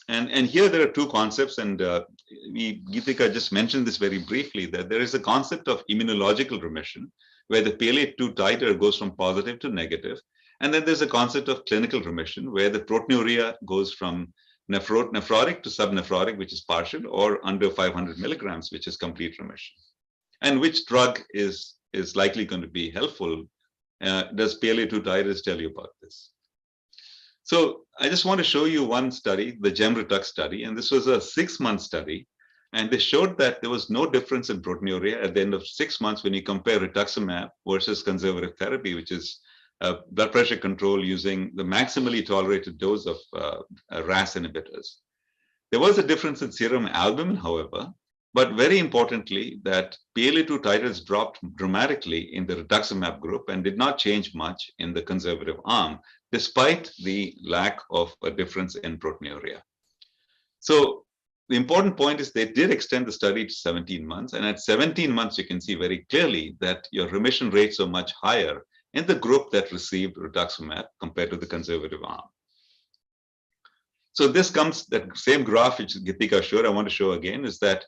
And here there are two concepts, and Geetika just mentioned this very briefly, that there is a concept of immunological remission, where the PLA2 titer goes from positive to negative. And then there's a concept of clinical remission, where the proteinuria goes from nephrotic to subnephrotic, which is partial, or under 500 milligrams, which is complete remission. And which drug is likely going to be helpful? Does PLA2 titers tell you about this? So I just want to show you one study, the GEM-RETUX study, and this was a 6-month study. And they showed that there was no difference in proteinuria at the end of 6 months when you compare rituximab versus conservative therapy, which is blood pressure control using the maximally tolerated dose of RAS inhibitors. There was a difference in serum albumin, however, but very importantly, that PLA2 titers dropped dramatically in the rituximab group and did not change much in the conservative arm, despite the lack of a difference in proteinuria. So the important point is they did extend the study to 17 months. And at 17 months, you can see very clearly that your remission rates are much higher in the group that received rituximab compared to the conservative arm. So this comes, that same graph which Geetika showed, I want to show again, is that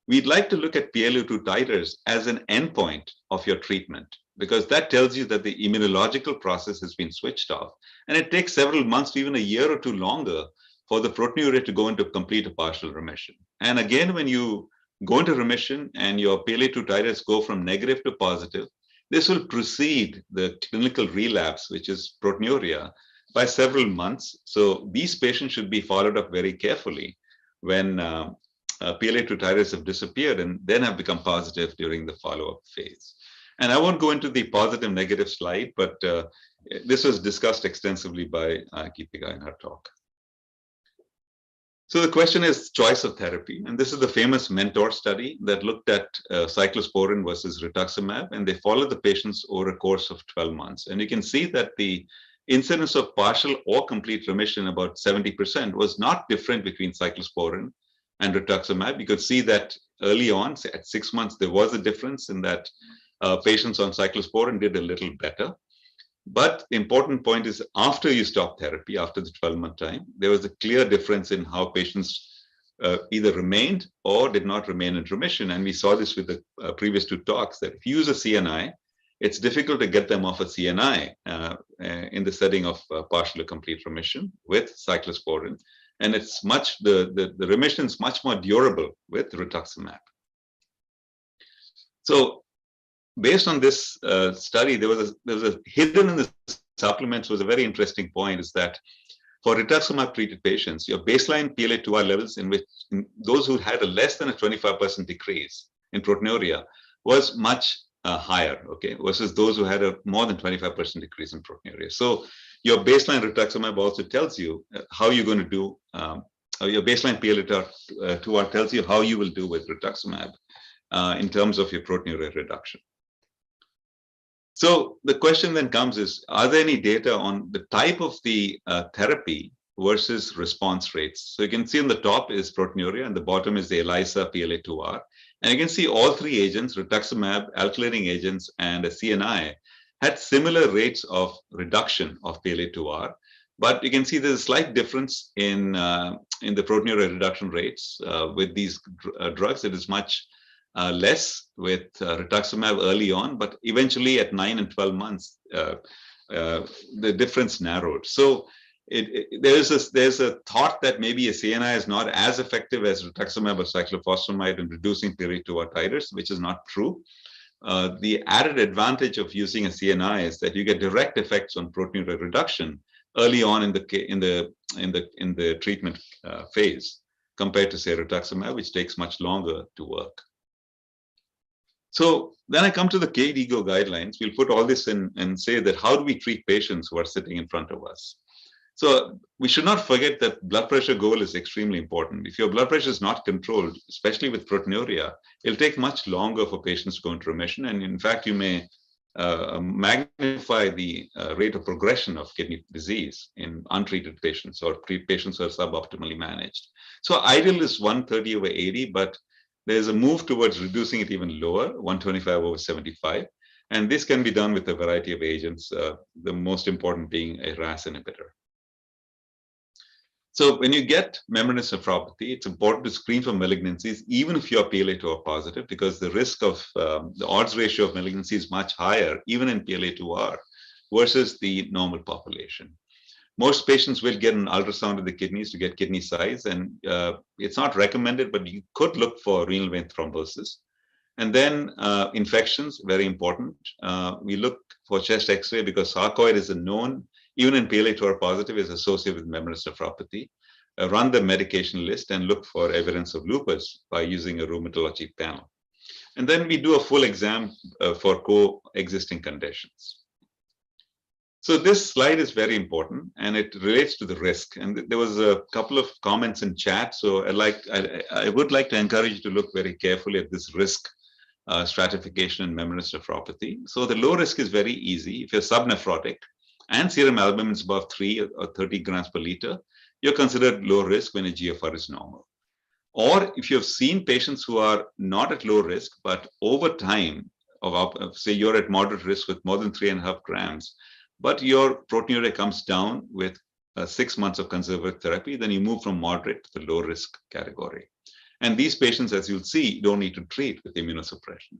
we'd like to look at PLA2 titers as an endpoint of your treatment, because that tells you that the immunological process has been switched off. And it takes several months to even a year or two longer for the proteinuria to go into complete or partial remission. And again, when you go into remission and your PLA2 titers go from negative to positive, this will precede the clinical relapse, which is proteinuria, by several months. So these patients should be followed up very carefully when PLA2 titers have disappeared and then have become positive during the follow-up phase. And I won't go into the positive negative slide, but this was discussed extensively by Geetika in her talk. So the question is choice of therapy. And this is the famous Mentor study that looked at cyclosporin versus rituximab, and they followed the patients over a course of 12 months. And you can see that the incidence of partial or complete remission, about 70%, was not different between cyclosporin and rituximab. You could see that early on, at 6 months, there was a difference in that patients on cyclosporin did a little better. But the important point is after you stop therapy, after the 12-month time, there was a clear difference in how patients either remained or did not remain in remission. And we saw this with the previous two talks, that if you use a CNI, it's difficult to get them off a CNI in the setting of partial or complete remission with cyclosporin. And it's the remission is much more durable with rituximab. So based on this study, there was a hidden in the supplements was a very interesting point, is that for rituximab treated patients, your baseline PLA2R levels in those who had a less than a 25% decrease in proteinuria was much higher, okay, versus those who had a more than 25% decrease in proteinuria. So your baseline rituximab also tells you how you're going to do, your baseline PLA2R tells you how you will do with rituximab in terms of your proteinuria reduction. So the question then comes is, are there any data on the type of the therapy versus response rates? So you can see on the top is proteinuria and the bottom is the ELISA PLA2R. And you can see all three agents, rituximab, alkylating agents, and a CNI, had similar rates of reduction of PLA2R. But you can see there's a slight difference in the proteinuria reduction rates with these drugs. It is much less with rituximab early on, but eventually at 9 and 12 months, the difference narrowed. So there's a thought that maybe a CNI is not as effective as rituximab or cyclophosphamide in reducing PLA2R titers, which is not true. The added advantage of using a CNI is that you get direct effects on proteinuria reduction early on in the treatment phase, compared to say rituximab, which takes much longer to work. So then I come to the KDIGO guidelines. We'll put all this in and say that how do we treat patients who are sitting in front of us? So we should not forget that blood pressure goal is extremely important. If your blood pressure is not controlled, especially with proteinuria, it'll take much longer for patients to go into remission. And in fact, you may magnify the rate of progression of kidney disease in untreated patients or patients who are suboptimally managed. So ideal is 130/80, but there's a move towards reducing it even lower, 125/75. And this can be done with a variety of agents, the most important being a RAS inhibitor. So when you get membranous nephropathy, it's important to screen for malignancies, even if you're PLA2R positive, because the risk of the odds ratio of malignancy is much higher, even in PLA2R, versus the normal population. Most patients will get an ultrasound of the kidneys to get kidney size, and it's not recommended, but you could look for renal vein thrombosis. And then infections, very important. We look for chest X-ray because sarcoid is a known, even in PLA2R positive, is associated with membranous nephropathy. Run the medication list and look for evidence of lupus by using a rheumatology panel. And then we do a full exam for coexisting conditions. So this slide is very important, and it relates to the risk. And there was a couple of comments in chat, so I would like to encourage you to look very carefully at this risk stratification in membranous nephropathy. So the low risk is very easy. If you're subnephrotic and serum albumin is above 3 or 30 grams per liter, you're considered low risk when a GFR is normal. Or if you've seen patients who are not at low risk, but over time, say you're at moderate risk with more than 3.5 grams, but your proteinuria comes down with 6 months of conservative therapy, then you move from moderate to the low risk category. And these patients, as you'll see, don't need to treat with immunosuppression.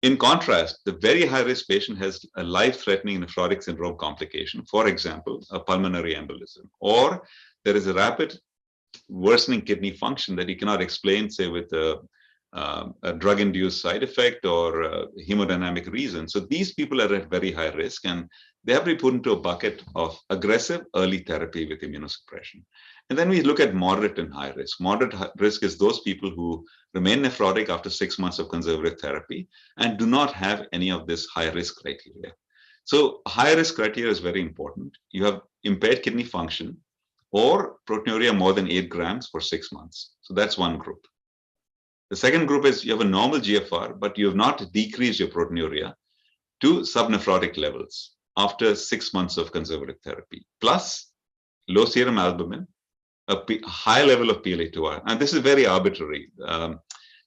In contrast, the very high-risk patient has a life-threatening nephrotic syndrome complication, for example, a pulmonary embolism, or there is a rapid worsening kidney function that you cannot explain, say, with a drug-induced side effect or hemodynamic reason. So these people are at very high risk, and they have to be put into a bucket of aggressive early therapy with immunosuppression. And then we look at moderate and high risk. Moderate risk is those people who remain nephrotic after 6 months of conservative therapy and do not have any of this high risk criteria. So high risk criteria is very important. You have impaired kidney function or proteinuria more than 8 grams for 6 months. So that's one group. The second group is you have a normal GFR, but you have not decreased your proteinuria to subnephrotic levels. after 6 months of conservative therapy, plus low serum albumin, a high level of PLA2R. And this is very arbitrary.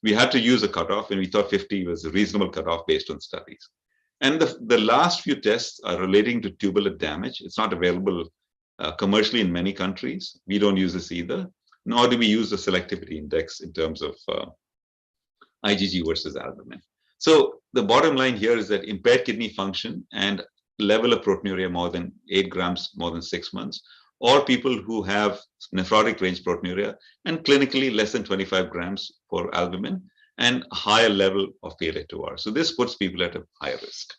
We had to use a cutoff, and we thought 50 was a reasonable cutoff based on studies. And the last few tests are relating to tubular damage. It's not available commercially in many countries. We don't use this either, nor do we use the selectivity index in terms of IgG versus albumin. So the bottom line here is that impaired kidney function and level of proteinuria more than 8 grams more than 6 months, or people who have nephrotic range proteinuria and clinically less than 25 grams for albumin and higher level of PLA2R. So this puts people at a higher risk.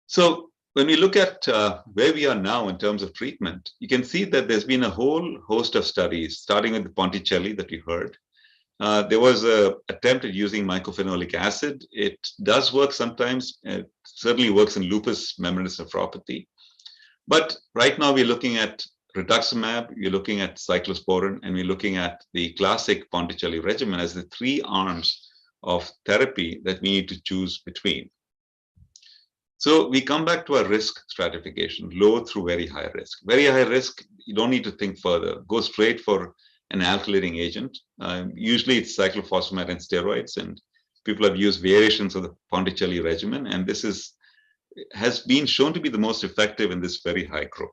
So when we look at where we are now in terms of treatment, you can see that there's been a whole host of studies, starting with the Ponticelli that we heard. There was an attempt at using mycophenolic acid. It does work sometimes. It certainly works in lupus membranous nephropathy. But right now we're looking at rituximab, we're looking at cyclosporin, and we're looking at the classic Ponticelli regimen as the 3 arms of therapy that we need to choose between. So we come back to our risk stratification, low through very high risk. Very high risk, you don't need to think further. Go straight for an alkylating agent. Usually it's cyclophosphamide and steroids, and people have used variations of the Ponticelli regimen, and this has been shown to be the most effective in this very high group.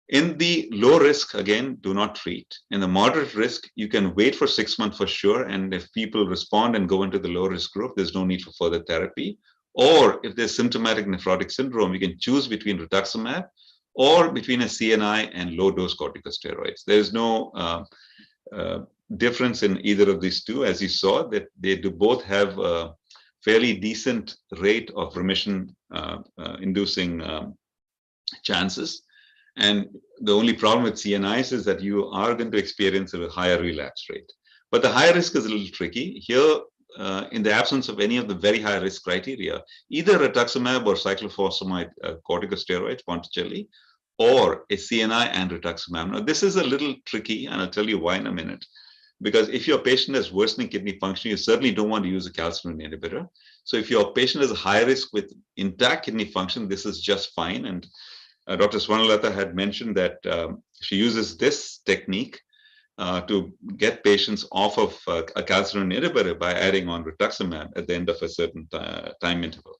In the low risk, again, do not treat. In the moderate risk, you can wait for 6 months for sure, and if people respond and go into the low risk group, there's no need for further therapy. Or if there's symptomatic nephrotic syndrome, you can choose between rituximab or between a CNI and low-dose corticosteroids. There is no difference in either of these two. As you saw, that they do both have a fairly decent rate of remission inducing chances. And the only problem with CNIs is that you are going to experience a higher relapse rate. But the high risk is a little tricky. Here, in the absence of any of the very high risk criteria, either rituximab or cyclophosphamide corticosteroids, Ponticelli, or a CNI and rituximab. Now, this is a little tricky, and I'll tell you why in a minute. Because if your patient has worsening kidney function, you certainly don't want to use a calcineurin inhibitor. So if your patient is high risk with intact kidney function, this is just fine. And Dr. Swarnalatha had mentioned that she uses this technique to get patients off of a calcineurin inhibitor by adding on rituximab at the end of a certain time interval.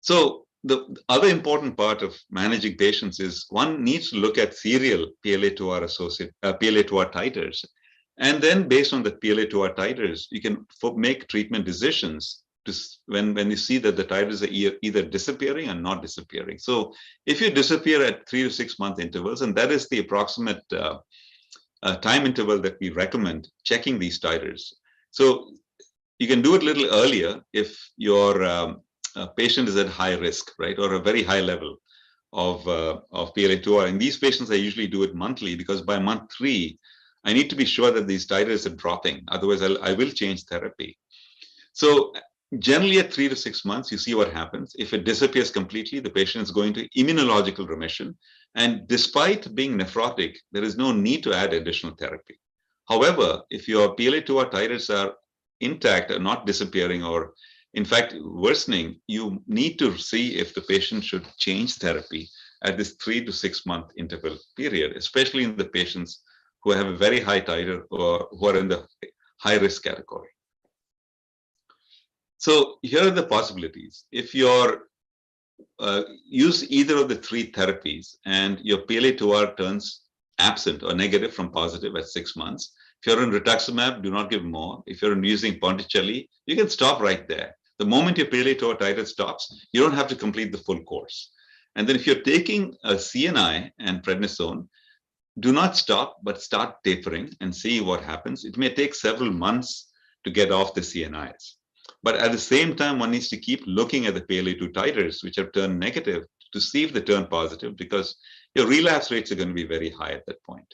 So the other important part of managing patients is one needs to look at serial PLA2R PLA2R titers. And then based on the PLA2R titers, you can make treatment decisions to when you see that the titers are either disappearing or not disappearing. So if you disappear at 3 to 6 month intervals, and that is the approximate time interval that we recommend checking these titers. So you can do it a little earlier if your patient is at high risk, right, or a very high level of PLA2R. And these patients, I usually do it monthly because by month 3, I need to be sure that these titers are dropping. Otherwise, I will change therapy. So generally at 3 to 6 months, you see what happens. If it disappears completely, the patient is going to immunological remission. And despite being nephrotic, there is no need to add additional therapy. However, if your PLA2R titers are intact or not disappearing or in fact worsening, you need to see if the patient should change therapy at this 3 to 6 month interval period, especially in the patients who have a very high titer or who are in the high risk category. So here are the possibilities. If you're use either of the 3 therapies and your PLA2R turns absent or negative from positive at 6 months, if you're on rituximab, do not give more. If you're using Ponticelli, you can stop right there. The moment your PLA2R titer stops, you don't have to complete the full course. And then if you're taking a CNI and prednisone, do not stop, but start tapering and see what happens. It may take several months to get off the CNIs. But at the same time, one needs to keep looking at the PLA2 titers, which have turned negative, to see if they turn positive, because your relapse rates are going to be very high at that point.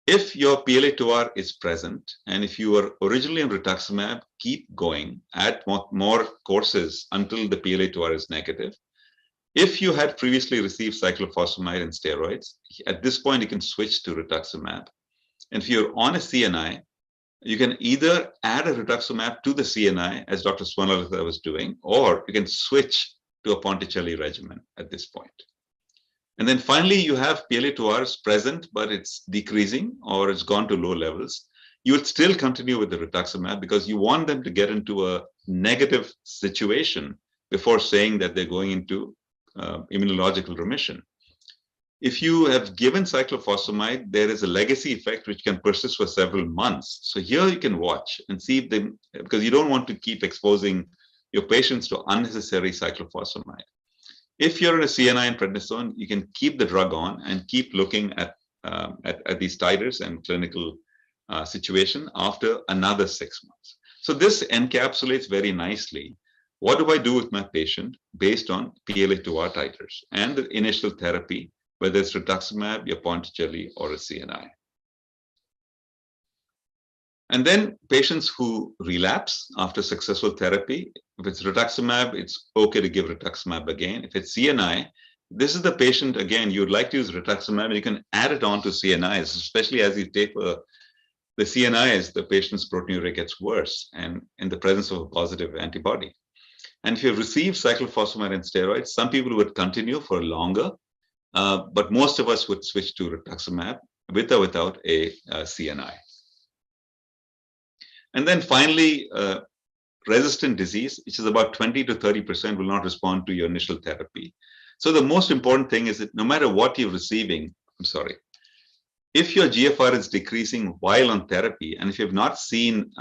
If your PLA2R is present, and if you were originally on rituximab, keep going, add more courses until the PLA2R is negative. If you had previously received cyclophosphamide and steroids, at this point, you can switch to rituximab. And if you're on a CNI, you can either add a rituximab to the CNI, as Dr. Swarnalatha was doing, or you can switch to a Ponticelli regimen at this point. And then finally, you have PLA2Rs present, but it's decreasing or it's gone to low levels. You would still continue with the rituximab because you want them to get into a negative situation before saying that they're going into immunological remission. If you have given cyclophosphamide, there is a legacy effect which can persist for several months. So here you can watch and see if they, because you don't want to keep exposing your patients to unnecessary cyclophosphamide. If you're in a CNI and prednisone, you can keep the drug on and keep looking at these titers and clinical situation after another 6 months. So this encapsulates very nicely what do I do with my patient based on PLA2R titers and the initial therapy, whether it's rituximab, your Ponticelli, or a CNI. And then patients who relapse after successful therapy, if it's rituximab, it's okay to give rituximab again. If it's CNI, this is the patient, again, you'd like to use rituximab, and you can add it on to CNIs, especially as you taper the CNIs, the patient's proteinuria gets worse and in the presence of a positive antibody. And if you receive cyclophosphamide and steroids, some people would continue for longer, but most of us would switch to rituximab with or without a CNI. And then finally, resistant disease, which is about 20 to 30% will not respond to your initial therapy. So the most important thing is that no matter what you're receiving, if your GFR is decreasing while on therapy, and if you've not seen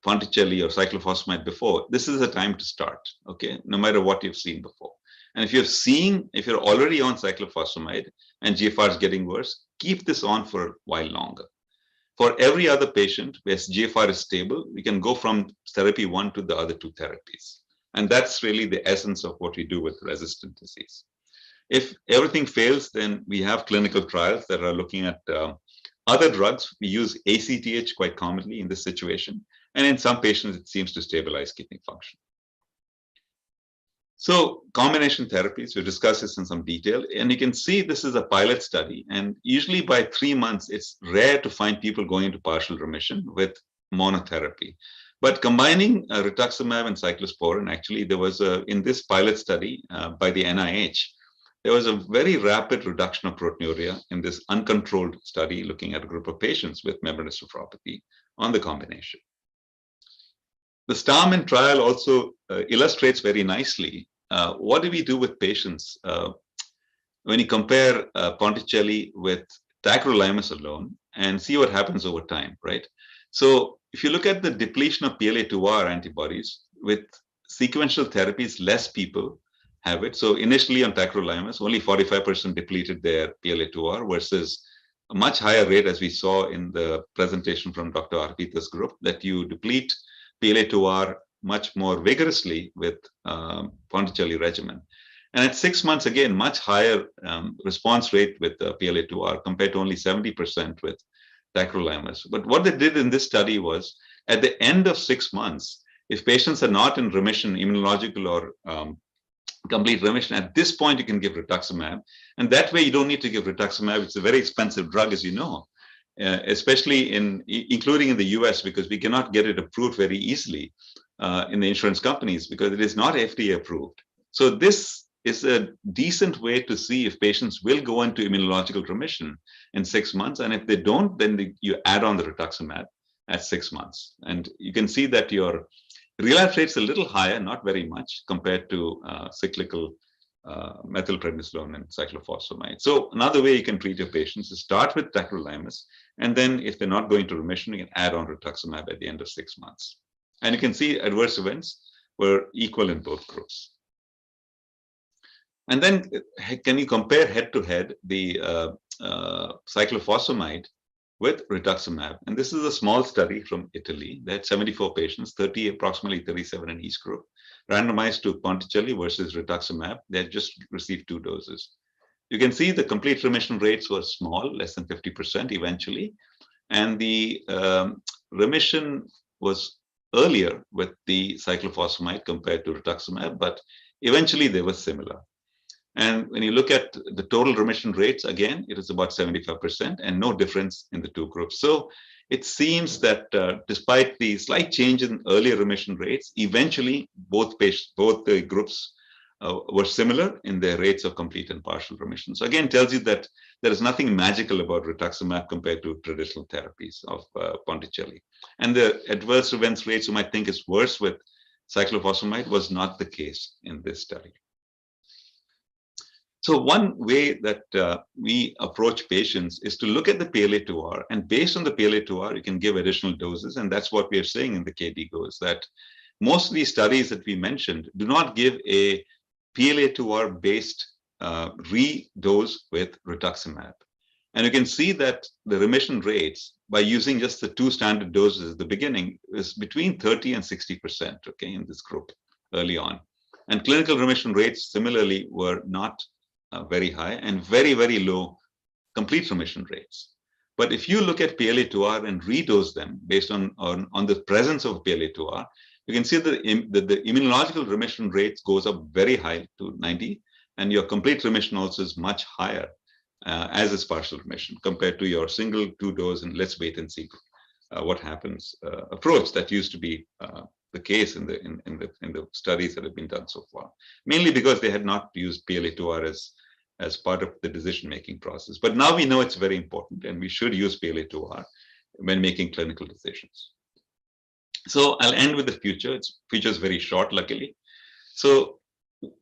Ponticelli or cyclophosphamide before, this is the time to start, okay, no matter what you've seen before. And if you're already on cyclophosphamide and GFR is getting worse, keep this on for a while longer. For every other patient where GFR is stable, we can go from therapy 1 to the other 2 therapies. And that's really the essence of what we do with resistant disease. If everything fails, then we have clinical trials that are looking at other drugs. We use ACTH quite commonly in this situation. And in some patients, it seems to stabilize kidney function. So combination therapies, we discussed this in some detail, and you can see this is a pilot study. And usually by 3 months, it's rare to find people going into partial remission with monotherapy. But combining rituximab and cyclosporin, actually, there was in this pilot study by the NIH, there was a very rapid reduction of proteinuria in this uncontrolled study looking at a group of patients with membranous nephropathy on the combination. The Starman trial also illustrates very nicely what do we do with patients when you compare Ponticelli with tacrolimus alone and see what happens over time, right? So if you look at the depletion of PLA2R antibodies with sequential therapies, less people have it. So initially on tacrolimus, only 45% depleted their PLA2R versus a much higher rate, as we saw in the presentation from Dr. Arpita's group, that you deplete PLA2R much more vigorously with Ponticelli regimen. And at 6 months, again, much higher response rate with PLA2R compared to only 70% with tacrolimus. But what they did in this study was, at the end of 6 months, if patients are not in remission, immunological or complete remission, at this point, you can give rituximab. And that way, you don't need to give rituximab. It's a very expensive drug, as you know, especially including in the US, because we cannot get it approved very easily in the insurance companies because it is not FDA approved. So this is a decent way to see if patients will go into immunological remission in 6 months. And if they don't, then you add on the rituximab at 6 months. And you can see that your relapse rate's a little higher, not very much, compared to cyclical methylprednisolone and cyclophosphamide. So another way you can treat your patients is start with tacrolimus, and then if they're not going to remission, you can add on rituximab at the end of 6 months. And you can see adverse events were equal in both groups. And then can you compare head-to-head the cyclophosphamide with rituximab? And this is a small study from Italy. They had 74 patients, approximately 37 in each group, randomized to Ponticelli versus rituximab. They had just received 2 doses. You can see the complete remission rates were small, less than 50% eventually. And the remission was earlier with the cyclophosphamide compared to rituximab, but eventually they were similar. And when you look at the total remission rates, again, it is about 75% and no difference in the two groups. So it seems that despite the slight change in earlier remission rates, eventually both the groups were similar in their rates of complete and partial remission. So again, tells you that there is nothing magical about rituximab compared to traditional therapies of Ponticelli. And the adverse events rates you might think is worse with cyclophosphamide was not the case in this study. So one way that we approach patients is to look at the PLA2R, and based on the PLA2R, you can give additional doses, and that's what we are saying in the KDIGO, is that most of these studies that we mentioned do not give a PLA2R based re-dose with rituximab. And you can see that the remission rates by using just the two standard doses at the beginning is between 30 and 60%, okay, in this group early on. And clinical remission rates similarly were not very high and very, very low complete remission rates. But if you look at PLA2R and redose them based on the presence of PLA2R, you can see that the immunological remission rates goes up very high to 90, and your complete remission also is much higher as is partial remission compared to your single 2-dose and let's wait and see what happens approach that used to be the case in the studies that have been done so far, mainly because they had not used PLA2R as part of the decision-making process. But now we know it's very important, and we should use PLA2R when making clinical decisions. So I'll end with the future. Its future is very short, luckily. So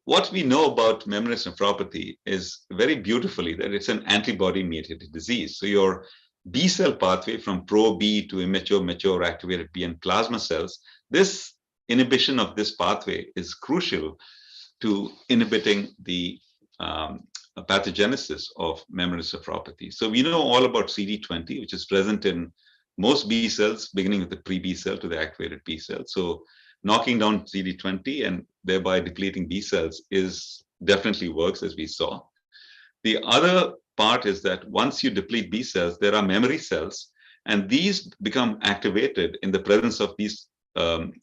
what we know about membranous nephropathy is very beautifully that it's an antibody-mediated disease. So your B cell pathway from pro-B to immature, mature, activated B and plasma cells, this inhibition of this pathway is crucial to inhibiting the pathogenesis of membranous nephropathy. So we know all about CD20, which is present in most B cells, beginning with the pre-B cell to the activated B cell. So knocking down CD20 and thereby depleting B cells definitely works, as we saw. The other part is that once you deplete B cells, there are memory cells, and these become activated in the presence of these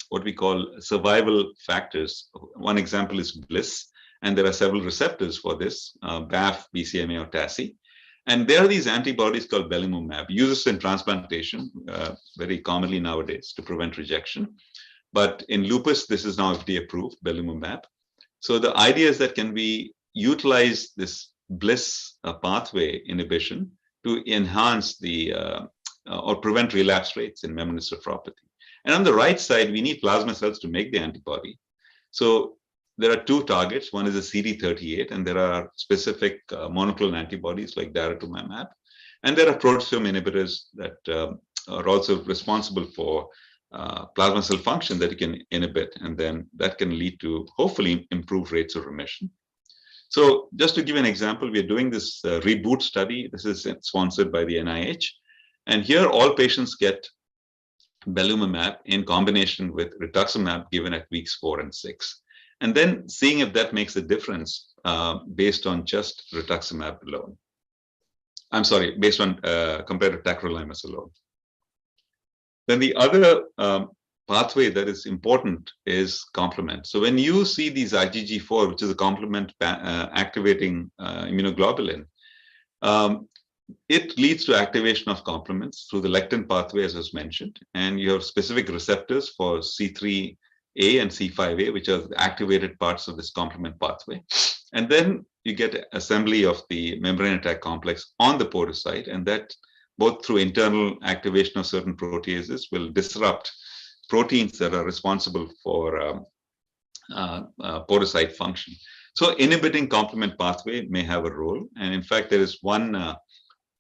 what we call survival factors. One example is BLIS, and there are several receptors for this, BAF, BCMA, or TACI. And there are these antibodies called belimumab, used in transplantation very commonly nowadays to prevent rejection. But in lupus, this is now FDA approved, belimumab. So the idea is that can we utilize this BLIS pathway inhibition to enhance the or prevent relapse rates in membranous nephropathy. And on the right side, we need plasma cells to make the antibody. So there are two targets. One is a CD38, and there are specific monoclonal antibodies like daratumumab. And there are proteasome inhibitors that are also responsible for plasma cell function that you can inhibit, and then that can lead to hopefully improved rates of remission. So just to give an example, we are doing this reboot study. This is sponsored by the NIH. And here all patients get belimumab in combination with rituximab given at weeks 4 and 6. And then seeing if that makes a difference based on just rituximab alone. I'm sorry, based on compared to tacrolimus alone. Then the other pathway that is important is complement. So when you see these IgG4, which is a complement activating immunoglobulin, it leads to activation of complements through the lectin pathway, as was mentioned, and you have specific receptors for C3A and C5A, which are the activated parts of this complement pathway. And then you get assembly of the membrane attack complex on the podocyte, and that both through internal activation of certain proteases will disrupt proteins that are responsible for podocyte function. So inhibiting complement pathway may have a role. And in fact, there is one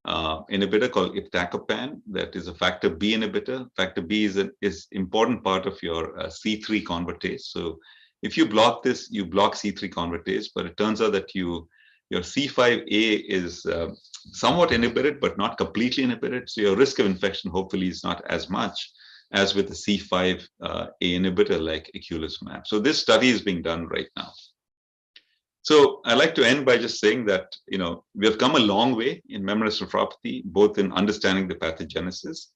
inhibitor called iptacopan that is a factor B inhibitor. Factor B is an important part of your C3 convertase. So if you block this, you block C3 convertase, but it turns out that your C5A is somewhat inhibited, but not completely inhibited. So your risk of infection hopefully is not as much as with the C5A inhibitor like eculizumab. So this study is being done right now. So I'd like to end by just saying that, we have come a long way in membranous nephropathy, both in understanding the pathogenesis,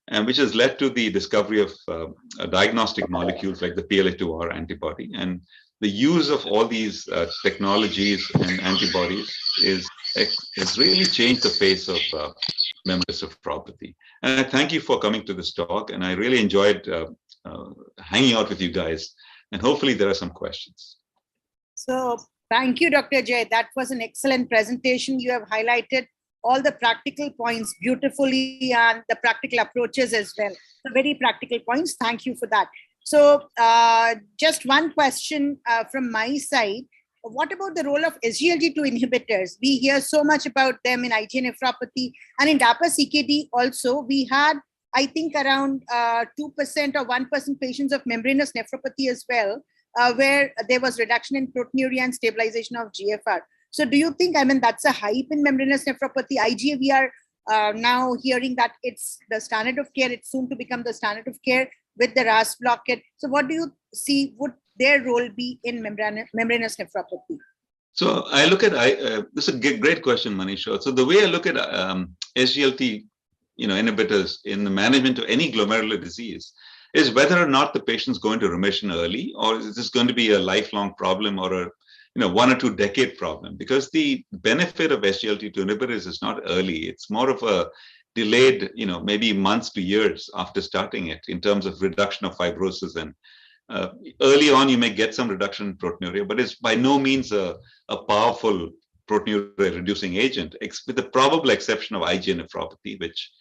and which has led to the discovery of diagnostic molecules like the PLA2R antibody. And the use of all these technologies and antibodies is really changed the face of membranous nephropathy. And I thank you for coming to this talk, and I really enjoyed hanging out with you guys. And hopefully there are some questions. So thank you, Dr. Jay. That was an excellent presentation. You have highlighted all the practical points beautifully and the practical approaches as well. So very practical points. Thank you for that. So just one question from my side. What about the role of SGLT2 inhibitors? We hear so much about them in IgA nephropathy, and in DAPA-CKD also, we had, I think, around 2% or 1% patients of membranous nephropathy as well, where there was reduction in proteinuria and stabilization of GFR. So do you think, I mean, that's a hype in membranous nephropathy? IgA, we are now hearing that it's the standard of care. It's soon to become the standard of care with the RAS blockade. So what do you see would their role be in membranous nephropathy? So I look at, this is a great question, Manisha. So the way I look at SGLT inhibitors in the management of any glomerular disease is whether or not the patient's going to remission early, or is this going to be a lifelong problem or a 1 or 2 decade problem? Because the benefit of SGLT2 inhibitors is not early. It's more of a delayed, maybe months to years after starting it in terms of reduction of fibrosis. And early on, you may get some reduction in proteinuria, but it's by no means a powerful proteinuria reducing agent, with the probable exception of IgA nephropathy, which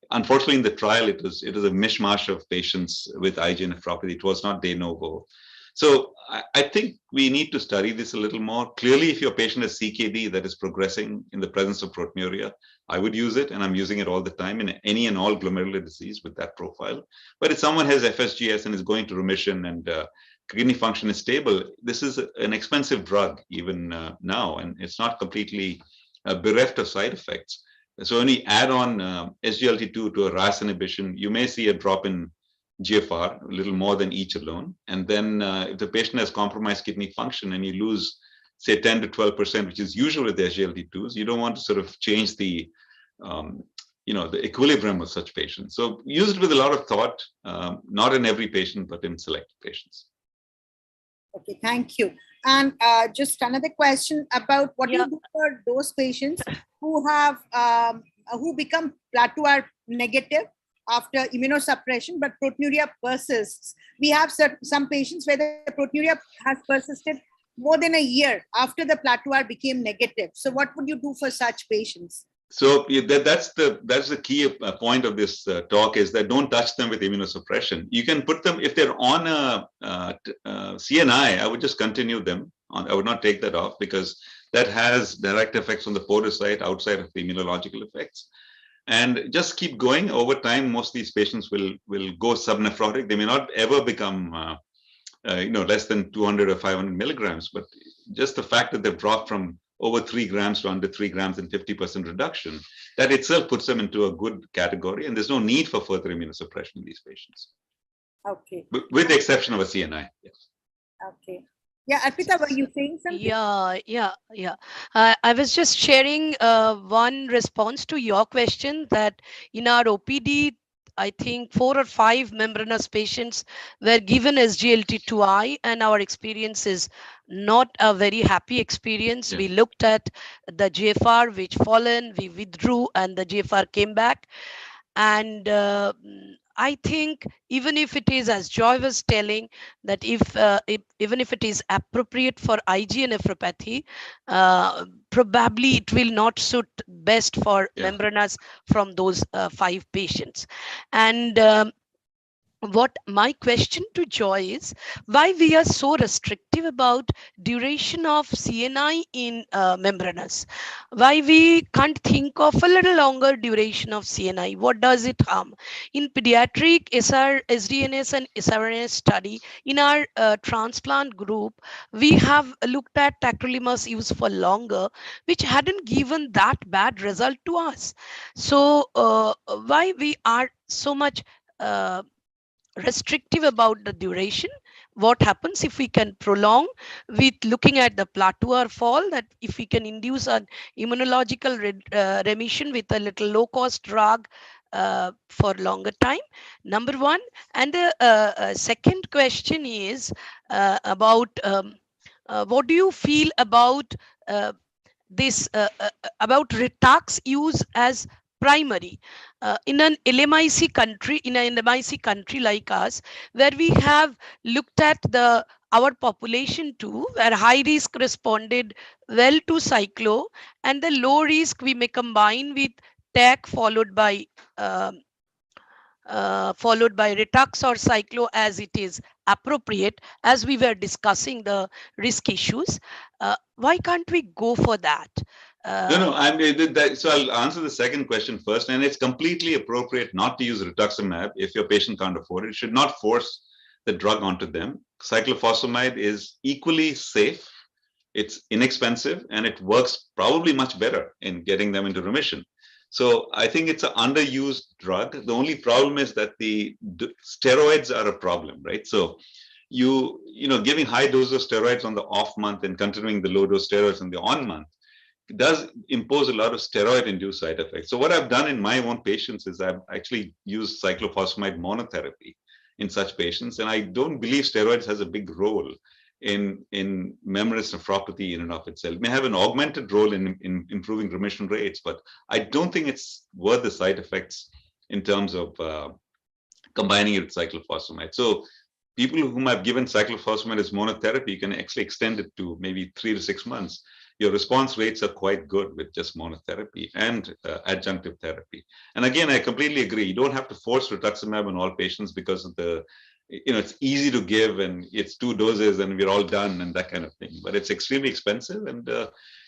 unfortunately in the trial, it was a mishmash of patients with IgA nephropathy. It was not de novo. So I think we need to study this a little more. Clearly, if your patient has CKD that is progressing in the presence of proteinuria, I would use it, and I'm using it all the time in any and all glomerular disease with that profile. But if someone has FSGS and is going to remission and kidney function is stable, this is an expensive drug even now, and it's not completely bereft of side effects. So when you add on SGLT2 to a RAS inhibition, you may see a drop in GFR, a little more than each alone. And then if the patient has compromised kidney function and you lose, say, 10 to 12%, which is usual with the SGLT2s, you don't want to sort of change the the equilibrium of such patients. So use it with a lot of thought, not in every patient, but in selected patients. Okay, thank you. And just another question about what you do for those patients who have who become plateau negative after immunosuppression, but proteinuria persists. We have some patients where the proteinuria has persisted more than a year after the plateau became negative. So what would you do for such patients? So that's the key point of this talk, is that don't touch them with immunosuppression. You can put them, if they're on a CNI, I would just continue them. I would not take that off, because that has direct effects on the podocyte outside of the immunological effects. And just keep going. Over time, most of these patients will go subnephrotic. They may not ever become less than 200 or 500 milligrams, but just the fact that they've dropped from over 3 grams to under 3 grams and 50% reduction, that itself puts them into a good category, and there's no need for further immunosuppression in these patients. Okay. With the exception of a CNI. Yes. Okay. Yeah, Arpita, were you saying something? Yeah. I was just sharing one response to your question, that in our OPD, I think 4 or 5 membranous patients were given SGLT2I, and our experience is not a very happy experience. Yeah. We looked at the GFR, which fallen, we withdrew, and the GFR came back. And I think even if it is, as Joy was telling, that even if it is appropriate for IgA nephropathy, probably it will not suit best for membranous from those 5 patients. And what my question to Joy is, why we are so restrictive about duration of CNI in membranous? Why we can't think of a little longer duration of CNI? What does it harm? In pediatric SDNS and SRNS study, in our transplant group, we have looked at tactileness use for longer, which hadn't given that bad result to us. So why we are so much restrictive about the duration? What happens if we can prolong with looking at the plateau or fall, that if we can induce an immunological remission with a little low-cost drug for longer time? Number one. And the second question is about what do you feel about this about Ritux use as primary in an LMIC country, in an LMIC country like us, where we have looked at our population too, where high risk responded well to cyclo, and the low risk we may combine with TAC followed by Ritux or cyclo as it is appropriate, as we were discussing the risk issues. Why can't we go for that? No, so I'll answer the second question first, and it's completely appropriate not to use rituximab if your patient can't afford it. You should not force the drug onto them. Cyclophosphamide is equally safe, it's inexpensive, and it works probably much better in getting them into remission. So I think it's an underused drug. The only problem is that the steroids are a problem, right? So giving high dose of steroids on the off month and continuing the low dose steroids on the on month does impose a lot of steroid-induced side effects. So what I've done in my own patients is I've actually used cyclophosphamide monotherapy in such patients, and I don't believe steroids has a big role in membranous nephropathy in and of itself. It may have an augmented role in improving remission rates, but I don't think it's worth the side effects in terms of combining it with cyclophosphamide. So people whom I've given cyclophosphamide as monotherapy, you can actually extend it to maybe 3 to 6 months. Your response rates are quite good with just monotherapy and adjunctive therapy. And again, I completely agree. You don't have to force rituximab on all patients because of it's easy to give and it's 2 doses and we're all done and that kind of thing. But it's extremely expensive, and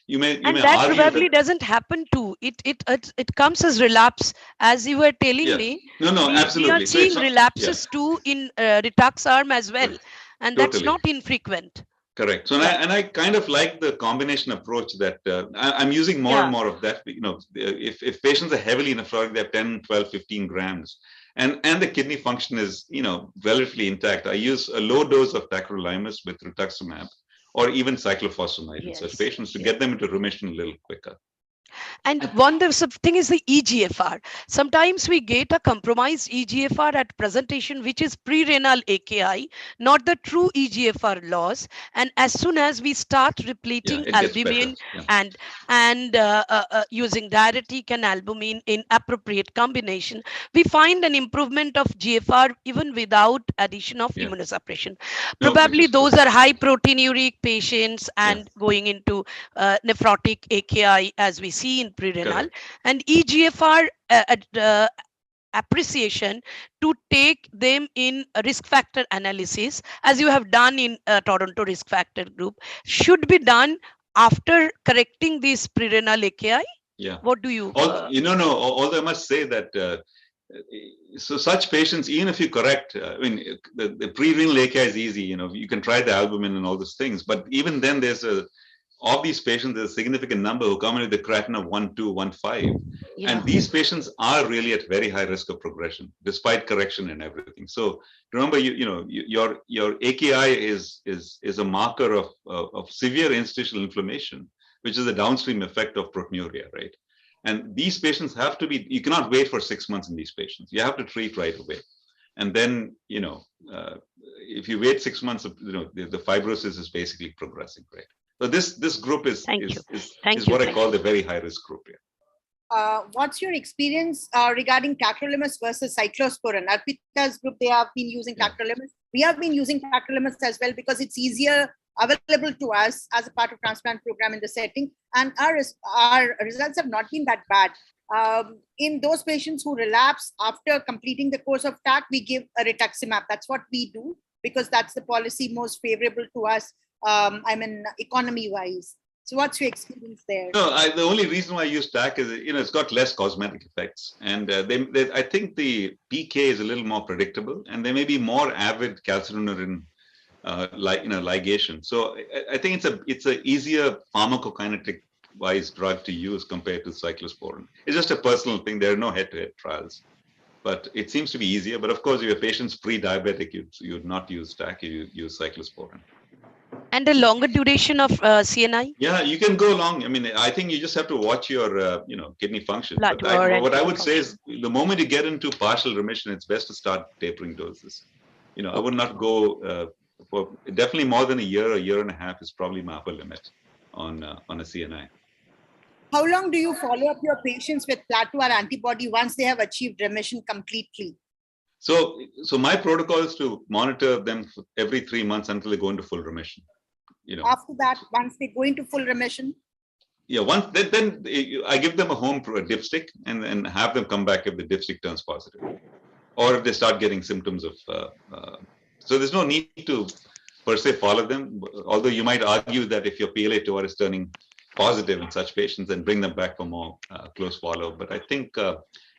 you may that probably doesn't happen too. It comes as relapse, as you were telling me. No, absolutely. We are seeing relapses too in Ritux arm as well, and that's not infrequent. Correct. So and I kind of like the combination approach that I'm using more and more of that. If patients are heavily nephrotic, they have 10, 12, 15 grams, and the kidney function is relatively intact, I use a low dose of tacrolimus with rituximab or even cyclophosphamide in such patients to get them into remission a little quicker. And one thing is the EGFR. Sometimes we get a compromised EGFR at presentation, which is pre-renal AKI, not the true EGFR loss. And as soon as we start repleting albumin and using diuretic and albumin in appropriate combination, we find an improvement of GFR even without addition of immunosuppression. Probably those are high proteinuric patients and going into nephrotic AKI, as we see in pre-renal, and EGFR appreciation to take them in a risk factor analysis, as you have done in Toronto risk factor group, should be done after correcting this pre-renal AKI. What do you? Although I must say that so such patients, even if you correct, the pre-renal AKI is easy. You can try the albumin and all those things, but even then, of these patients, there's a significant number who come in with the creatinine of 1, 2, 1, 5. And these patients are really at very high risk of progression, despite correction and everything. So remember, your AKI is a marker of severe interstitial inflammation, which is a downstream effect of proteinuria, right? And these patients have to be, you cannot wait for 6 months in these patients. You have to treat right away. And then, if you wait 6 months, the fibrosis is basically progressing, right? So this group is what I call the very high risk group here. What's your experience regarding tacrolimus versus cyclosporin? Arpita's group, they have been using tacrolimus. We have been using tacrolimus as well because it's easier available to us as a part of transplant program in the setting, and our results have not been that bad. In those patients who relapse after completing the course of TAC, we give a rituximab. That's what we do because that's the policy most favorable to us. Economy-wise. So what's your experience there? No, the only reason why I use TAC is, it's got less cosmetic effects. And I think the PK is a little more predictable, and there may be more avid calcineurin ligation. So I think it's a easier pharmacokinetic-wise drug to use compared to cyclosporin. It's just a personal thing. There are no head-to-head trials. But it seems to be easier. But of course, if your patient's pre-diabetic, you'd not use TAC, you use cyclosporin. And a longer duration of CNI? Yeah, you can go long. I think you just have to watch your, kidney function. But what I would say is the moment you get into partial remission, it's best to start tapering doses. I would not go for definitely more than a year and a half is probably my upper limit on a CNI. How long do you follow up your patients with plateau or antibody once they have achieved remission completely? So my protocol is to monitor them every 3 months until they go into full remission. After that, once they go into full remission? Yeah, then I give them a home dipstick and have them come back if the dipstick turns positive, or if they start getting symptoms of. So there's no need to per se follow them. Although you might argue that if your PLA2R is turning positive in such patients, then bring them back for more close follow. But I think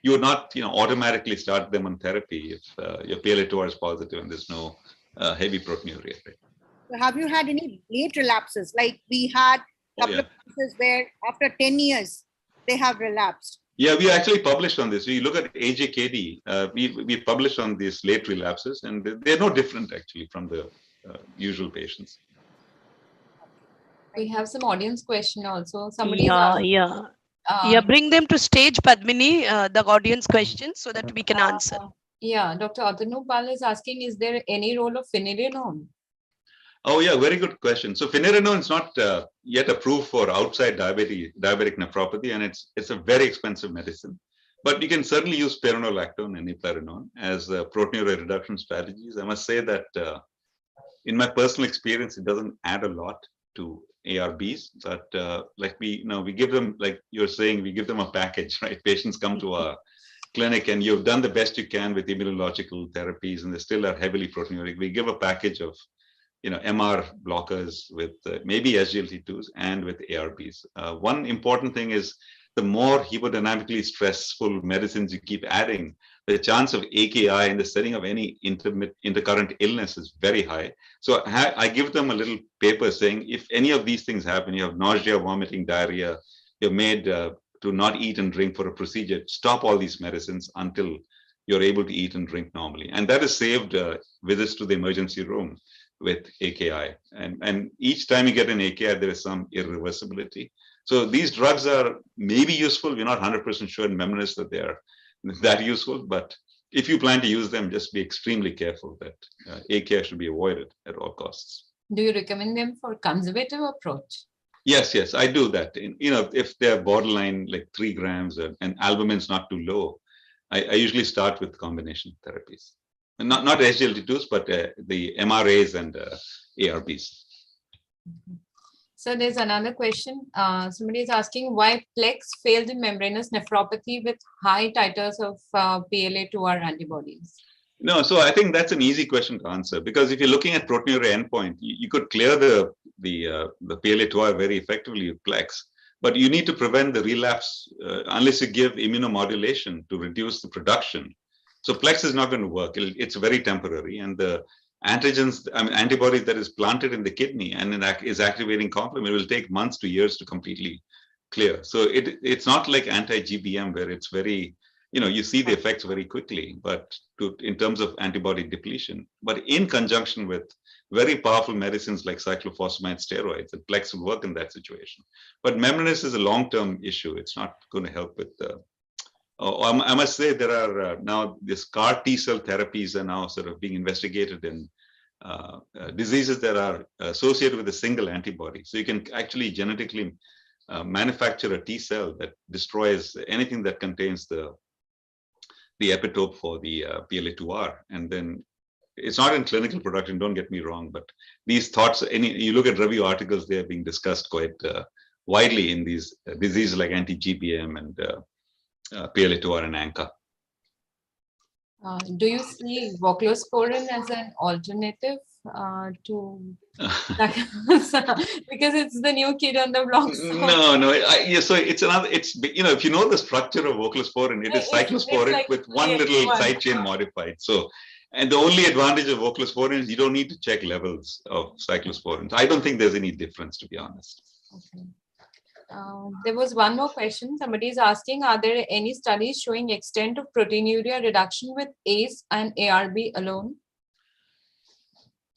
you would not, automatically start them on therapy if your PLA2R is positive and there's no heavy proteinuria. Right? So have you had any late relapses? Like we had a couple of cases where after 10 years, they have relapsed. Yeah, we actually published on this. We look at AJKD. We published on these late relapses, and they're no different actually from the usual patients. We have some audience question also. Somebody bring them to stage, Padmini, the audience questions, so that we can answer. Yeah, Dr. Atanupal is asking, is there any role of phenylalanine? Oh yeah, very good question. So phenylalanine is not yet approved for outside diabetic nephropathy, and it's a very expensive medicine. But you can certainly use spironolactone and eplerenone as proteinuria reduction strategies. I must say that in my personal experience, it doesn't add a lot to ARBs, but like we give them, like you're saying, we give them a package, right? Patients come to our clinic and you've done the best you can with immunological therapies, and they still are heavily proteinuric. We give a package of MR blockers with maybe SGLT2s and with ARBs. One important thing is the more hemodynamically stressful medicines you keep adding, the chance of AKI in the setting of any intercurrent illness is very high. So I give them a little paper saying, if any of these things happen, you have nausea, vomiting, diarrhea, you're made to not eat and drink for a procedure, stop all these medicines until you're able to eat and drink normally. And that has saved visits to the emergency room with AKI. And each time you get an AKI, there is some irreversibility. So these drugs are maybe useful. We're not 100% sure in membranous that they are that useful, but if you plan to use them, just be extremely careful that AKI should be avoided at all costs. Do you recommend them for conservative approach? Yes, I do that. If they're borderline like 3 grams and albumin's not too low, I usually start with combination therapies. And not SGLT2s, but the MRAs and ARBs. So there's another question. Somebody is asking why Plex failed in membranous nephropathy with high titers of PLA2R antibodies. No, so I think that's an easy question to answer, because if you're looking at proteinuria endpoint, you could clear the PLA2R very effectively with Plex, but you need to prevent the relapse unless you give immunomodulation to reduce the production. So Plex is not going to work. It's very temporary, and the antibody that is planted in the kidney and is activating complement will take months to years to completely clear. So it's not like anti-GBM where it's very, you see the effects very quickly, but in terms of antibody depletion. But in conjunction with very powerful medicines like cyclophosphamide steroids, the Plex will work in that situation. But membranous is a long-term issue. It's not going to help with I must say there are now these CAR T-cell therapies are now sort of being investigated in diseases that are associated with a single antibody. So you can actually genetically manufacture a T-cell that destroys anything that contains the epitope for the PLA2R. And then it's not in clinical production, don't get me wrong, but these thoughts, you look at review articles, they are being discussed quite widely in these diseases like anti-GBM and PLA2R and ANCA. Do you see voclosporin as an alternative to because it's the new kid on the block? So. No. So it's another. It's if you know the structure of voclosporin, it is cyclosporin like with one little side chain modified. So, and the only advantage of voclosporin is you don't need to check levels of cyclosporin. So I don't think there's any difference, to be honest. Okay. There was one more question. Somebody is asking, are there any studies showing extent of proteinuria reduction with ACE and ARB alone?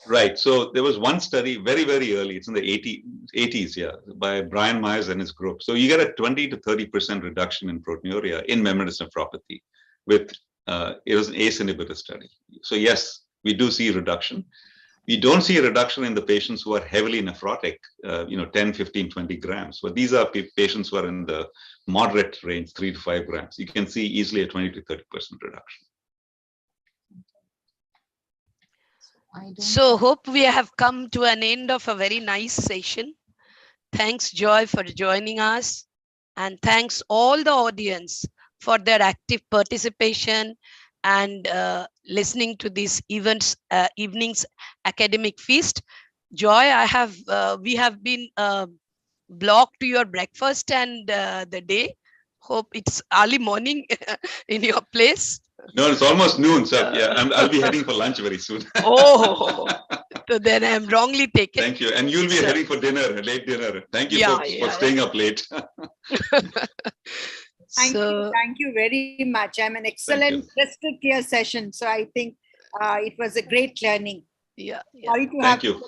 Right. So there was one study very, very early. It's in the 80s, by Brian Myers and his group. So you get a 20 to 30% reduction in proteinuria in membranous nephropathy with, it was an ACE inhibitor study. So yes, we do see reduction. We don't see a reduction in the patients who are heavily nephrotic, 10, 15, 20 grams. But these are patients who are in the moderate range, 3 to 5 grams. You can see easily a 20 to 30% reduction. So hope we have come to an end of a very nice session. Thanks, Joy, for joining us. And thanks all the audience for their active participation and listening to this evening's academic feast. Joy, we have been blocked to your breakfast and the day. Hope it's early morning in your place. No, it's almost noon, so yeah, I'll be heading for lunch very soon. Oh, so then I'm wrongly taken. Thank you. And you'll be heading for dinner, late dinner. Thank you for staying up late. Thank you very much. I'm an excellent, crystal clear session. So I think it was a great learning. Yeah. Sorry to have you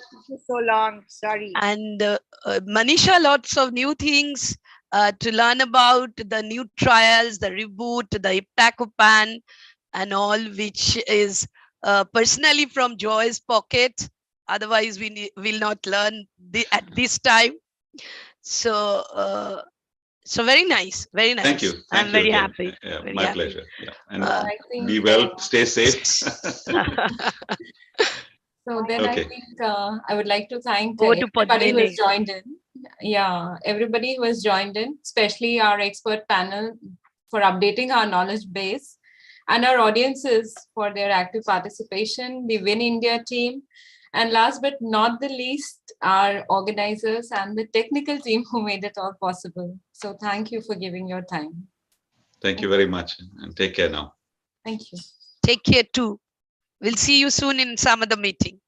so long. Sorry. And Manisha, lots of new things to learn about, the new trials, the reboot, the iptacopan, and all, which is personally from Joy's pocket. Otherwise, we will not learn at this time. So, so very nice, very nice. Thank you. I'm very happy. Yeah, very my happy. pleasure. Yeah. And be well, stay safe. So then I think I would like to thank Over to everybody who Padmini. has joined in. Yeah, everybody who has joined in, especially our expert panel for updating our knowledge base, and our audiences for their active participation, the Win India team, and last but not the least, our organizers and the technical team who made it all possible. So thank you for giving your time. Thank you very much, and take care now. Thank you. Take care too. We'll see you soon in some other meeting.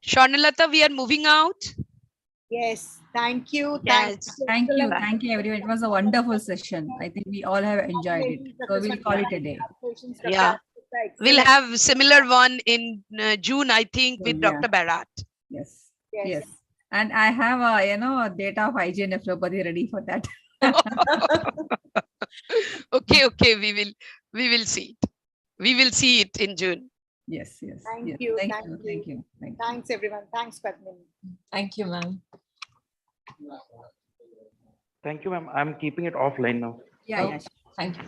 Sharnalata, we are moving out. Yes, thank you. Yes. Thank you, everyone. It was a wonderful session. I think we all have enjoyed it. So we'll call it a day. Yeah. We'll have similar one in June, I think, with Dr. Bharat. Yes. And I have a data of IgA nephropathy ready for that. Okay. We will see it. We will see it in June. Yes. Thank you. Thank you. Thanks, everyone. Thanks, Padmini. Thank you, ma'am. Thank you, ma'am. I'm keeping it offline now. Yeah. Thank you.